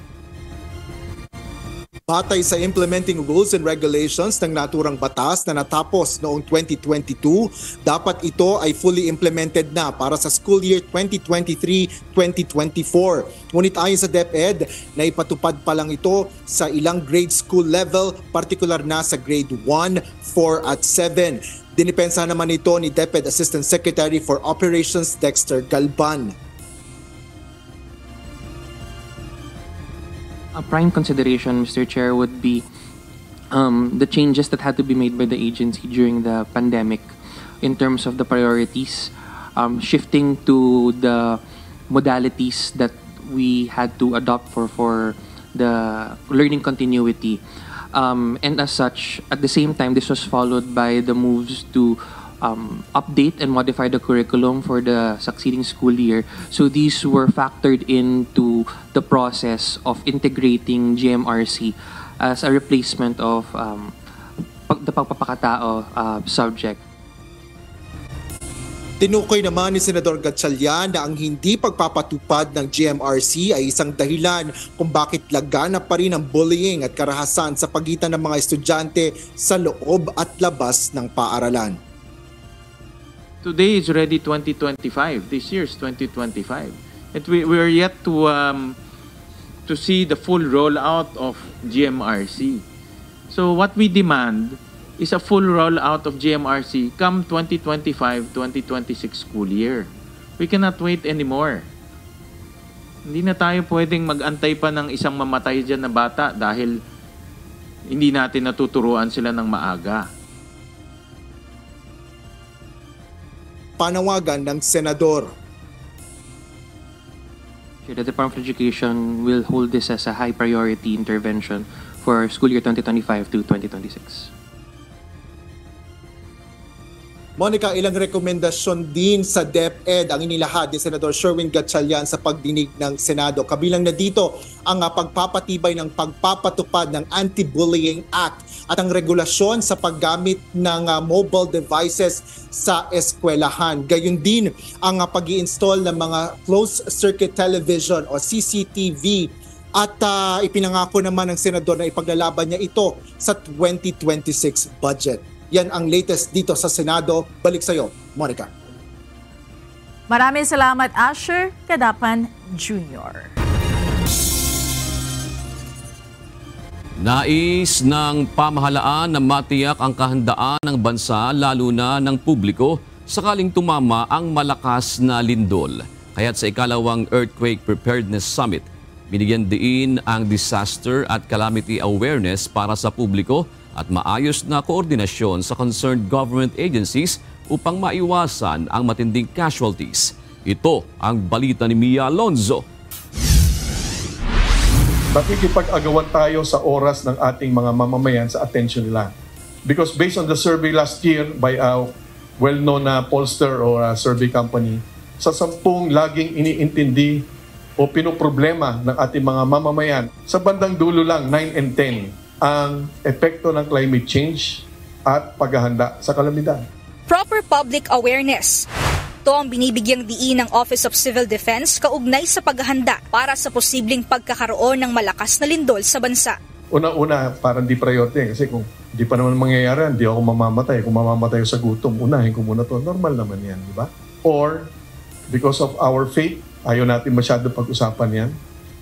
Batay sa implementing rules and regulations ng naturang batas na natapos noong 2022, dapat ito ay fully implemented na para sa school year 2023-2024. Ngunit ayon sa DepEd, naipatupad pa lang ito sa ilang grade school level, partikular na sa grade 1, 4 at 7. Dinipensa naman ito ni DepEd Assistant Secretary for Operations Dexter Galban. A prime consideration, Mr. Chair, would be the changes that had to be made by the agency during the pandemic in terms of the priorities, shifting to the modalities that we had to adopt for the learning continuity. And as such, at the same time, this was followed by the moves to update and modify the curriculum for the succeeding school year. So these were factored into the process of integrating GMRC as a replacement of the pagpapakatao subject. Tinukoy naman ni Senador Gatchalian na ang hindi pagpapatupad ng GMRC ay isang dahilan kung bakit lagana pa rin ang bullying at karahasan sa pagitan ng mga estudyante sa loob at labas ng paaralan. Today is already 2025. This year is 2025. And we are yet to see the full rollout of GMRC. So what we demand is a full rollout of GMRC come 2025-2026 school year. We cannot wait anymore. Hindi na tayo pwedeng mag-antay pa ng isang mamatay dyan na bata dahil hindi natin natuturuan sila ng maaga. Panawagan ng Senador. The Department of Education will hold this as a high priority intervention for school year 2025 to 2026. Monica, ilang rekomendasyon din sa DepEd ang inilahad ni Senador Sherwin Gatchalian sa pagdinig ng Senado. Kabilang na dito ang pagpapatibay ng pagpapatupad ng Anti-Bullying Act at ang regulasyon sa paggamit ng mobile devices sa eskwelahan. Gayun din ang pag-i-install ng mga closed-circuit television o CCTV at ipinangako naman ng Senador na ipaglalaban niya ito sa 2026 budget. Yan ang latest dito sa Senado. Balik sa iyo, Monica. Maraming salamat, Asher Kadapan Jr. Nais ng pamahalaan na matiyak ang kahandaan ng bansa lalo na ng publiko sakaling tumama ang malakas na lindol. Kaya't sa ikalawang Earthquake Preparedness Summit, binigyan diin ang disaster at calamity awareness para sa publiko at maayos na koordinasyon sa concerned government agencies upang maiwasan ang matinding casualties. Ito ang balita ni Mia Alonzo. Nakikipag-agawan tayo sa oras ng ating mga mamamayan sa attention nila. Because based on the survey last year by a well-known pollster or a survey company, sa 10 laging iniintindi o pinoproblema ng ating mga mamamayan, sa bandang dulo lang, 9 and 10, ang epekto ng climate change at paghahanda sa kalamidad. Proper public awareness. Ito ang binibigyang diin ng Office of Civil Defense kaugnay sa paghahanda para sa posibleng pagkakaroon ng malakas na lindol sa bansa. Una-una, parang di priority kasi kung di pa naman mangyayari, hindi ako mamamatay. Kung mamamatay sa gutom, unahin ko muna to. Normal naman yan, di ba? Or, because of our faith, ayaw natin masyado pag-usapan yan.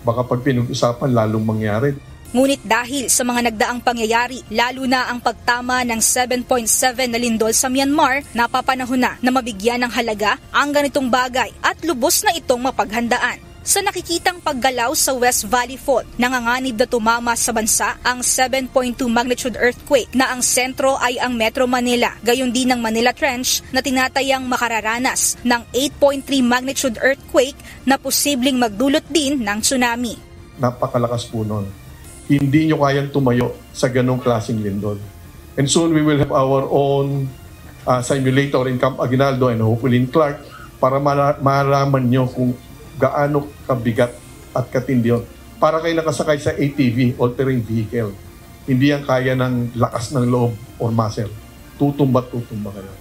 Baka pag pinag-usapan, lalong mangyari. Ngunit dahil sa mga nagdaang pangyayari, lalo na ang pagtama ng 7.7 na lindol sa Myanmar, napapanahon na mabigyan ng halaga ang ganitong bagay at lubos na itong mapaghandaan. Sa nakikitang paggalaw sa West Valley Fault, nanganganib na tumama sa bansa ang 7.2 magnitude earthquake na ang sentro ay ang Metro Manila, gayon din ang Manila Trench na tinatayang makararanas ng 8.3 magnitude earthquake na posibleng magdulot din ng tsunami. Napakalakas po nun. Hindi nyo kayang tumayo sa ganong klaseng lindol. And soon we will have our own simulator in Camp Aguinaldo and hopefully in Clark para malaman nyo kung gaano kabigat at katindi yun. Para kayo nakasakay sa ATV, all-terrain vehicle. Hindi yan kaya ng lakas ng loob or muscle. Tutumba kayo.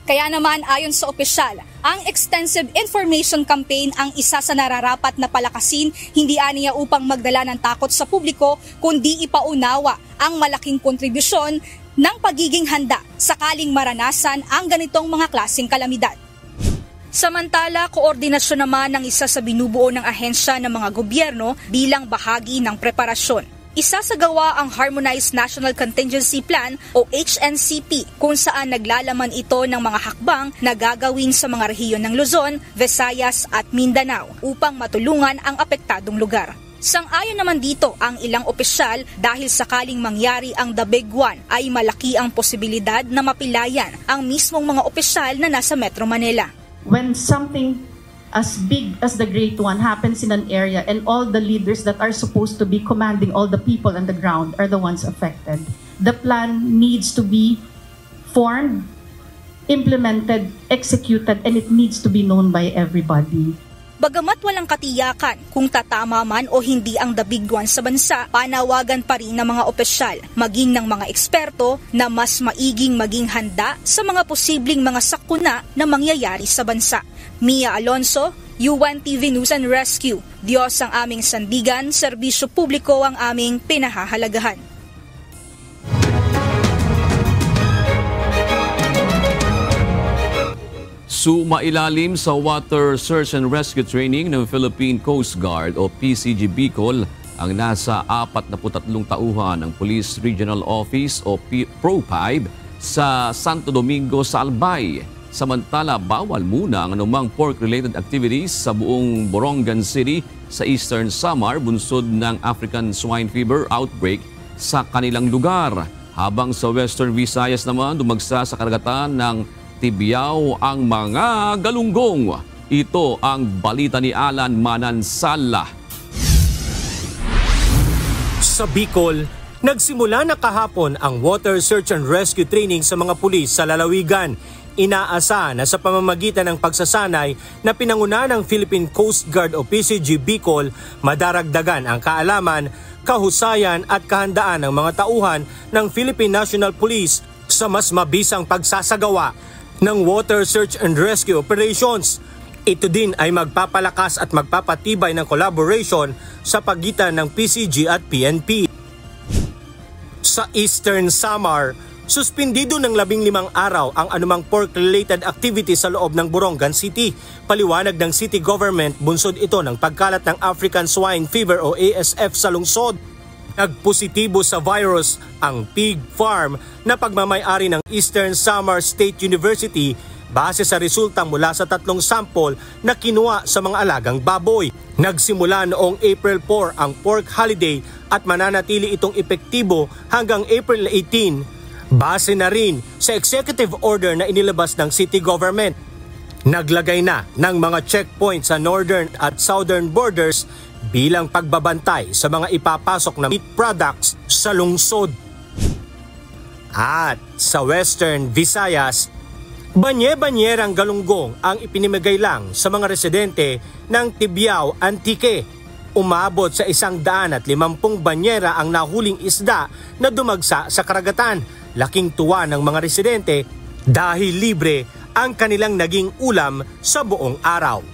Kaya naman ayon sa opisyal, ang extensive information campaign ang isa sa nararapat na palakasin, hindi aniya upang magdala ng takot sa publiko, kundi ipaunawa ang malaking kontribusyon ng pagiging handa sakaling maranasan ang ganitong mga klaseng kalamidad. Samantala, koordinasyon naman ng isa sa binubuo ng ahensya ng mga gobyerno bilang bahagi ng preparasyon. Isasagawa ang Harmonized National Contingency Plan o HNCP kung saan naglalaman ito ng mga hakbang na gagawin sa mga rehiyon ng Luzon, Visayas at Mindanao upang matulungan ang apektadong lugar. Sang-ayon naman dito ang ilang opisyal dahil sakaling mangyari ang The Big One ay malaki ang posibilidad na mapilayan ang mismong mga opisyal na nasa Metro Manila. When something as big as the Great One happens in an area and all the leaders that are supposed to be commanding all the people on the ground are the ones affected, the plan needs to be formed, implemented, executed, and it needs to be known by everybody. Bagamat walang katiyakan kung tatama man o hindi ang The Big One sa bansa, panawagan pa rin ng mga opisyal, maging ng mga eksperto na mas maiging maging handa sa mga posibleng mga sakuna na mangyayari sa bansa. Mia Alonzo, UNTV News and Rescue. Diyos ang aming sandigan, serbisyo publiko ang aming pinahahalagahan. Sumailalim sa Water Search and Rescue Training ng Philippine Coast Guard o PCG Bicol ang nasa 43 tauhan ng Police Regional Office o PRO5 sa Santo Domingo sa Albay. Samantala, bawal muna ang anumang pork-related activities sa buong Borongan City sa Eastern Samar bunsod ng African Swine Fever outbreak sa kanilang lugar. Habang sa Western Visayas naman, dumagsa sa karagatan ng Tibiao ang mga galunggong. Ito ang balita ni Alan Manansala. Sa Bicol, Nagsimula na kahapon ang water search and rescue training sa mga pulis sa lalawigan. Inaasa na sa pamamagitan ng pagsasanay na pinanguna ng Philippine Coast Guard o PCG Bicol, madaragdagan ang kaalaman, kahusayan at kahandaan ng mga tauhan ng Philippine National Police sa mas mabisang pagsasagawa ng water search and rescue operations. Ito din ay magpapalakas at magpapatibay ng collaboration sa pagitan ng PCG at PNP. Sa Eastern Samar, suspindido ng 15 araw ang anumang pork-related activity sa loob ng Borongan City. Paliwanag ng city government, bunsod ito ng pagkalat ng African Swine Fever o ASF sa lungsod. Nagpositibo sa virus ang pig farm na pagmamay-ari ng Eastern Samar State University base sa resulta mula sa 3 sample na kinuha sa mga alagang baboy. Nagsimula noong April 4 ang pork holiday at mananatili itong epektibo hanggang April 18 base na rin sa executive order na inilabas ng city government. Naglagay na ng mga checkpoint sa northern at southern borders bilang pagbabantay sa mga ipapasok na meat products sa lungsod. At sa Western Visayas, banye-banyerang galunggong ang ipinimigay lang sa mga residente ng Tibiao, Antique. Umabot sa 150 banyera ang nahuling isda na dumagsa sa karagatan. Laking tuwa ng mga residente dahil libre ang kanilang naging ulam sa buong araw.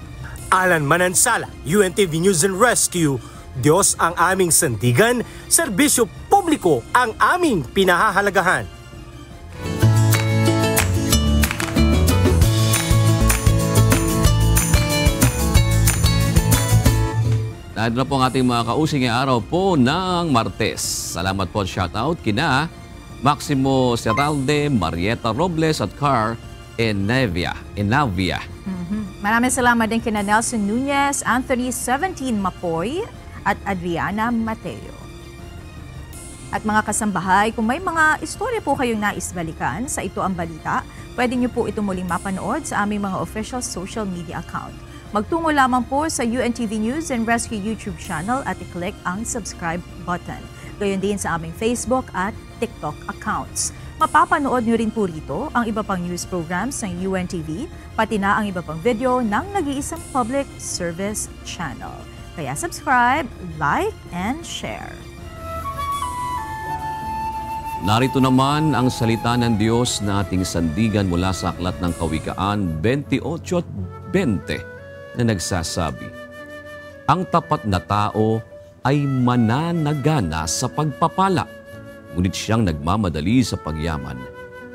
Alan Manansala, UNTV News and Rescue. Diyos ang aming sandigan, serbisyo publiko ang aming pinahahalagahan. Dahil na po ang ating mga kausing araw po ng Martes. Salamat po at shoutout kina Maximo Serralde, Marieta Robles at Car Enavia. Maraming salamat din kina Nelson Nunez, Anthony 17 Mapoy at Adriana Mateo. At mga kasambahay, kung may mga istorya po kayong nais balikan sa Ito ang Balita, pwede niyo po ito muling mapanood sa aming mga official social media account. Magtungo lamang po sa UNTV News and Rescue YouTube channel at i-click ang subscribe button. Gayon din sa aming Facebook at TikTok accounts. Mapapanood nyo rin po rito ang iba pang news programs ng UNTV, pati na ang iba pang video ng nag-iisang public service channel. Kaya subscribe, like, and share. Narito naman ang salita ng Diyos na ating sandigan mula sa Aklat ng Kawikaan 28:20 na nagsasabi, ang tapat na tao ay mananagana sa pagpapala, ngunit siyang nagmamadali sa pagyaman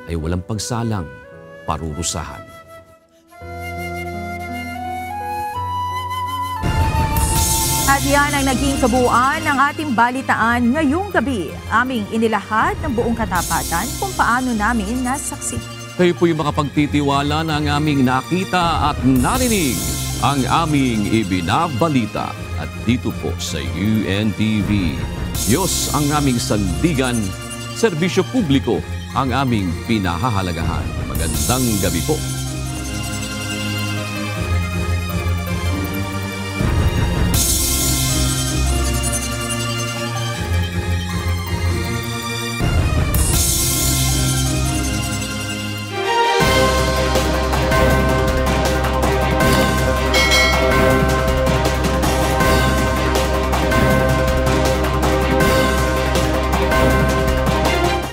ay walang pagsalang, parurusahan. At yan ang naging kabuuan ng ating balitaan ngayong gabi. Aming inilahad ng buong katapatan kung paano namin nasaksi. Kayo po'y makapagtitiwala na ang aming nakita at narinig, ang aming ibinabalita. At dito po sa UNTV, Diyos ang aming sandigan, serbisyo publiko ang aming pinahahalagahan. Magandang gabi po.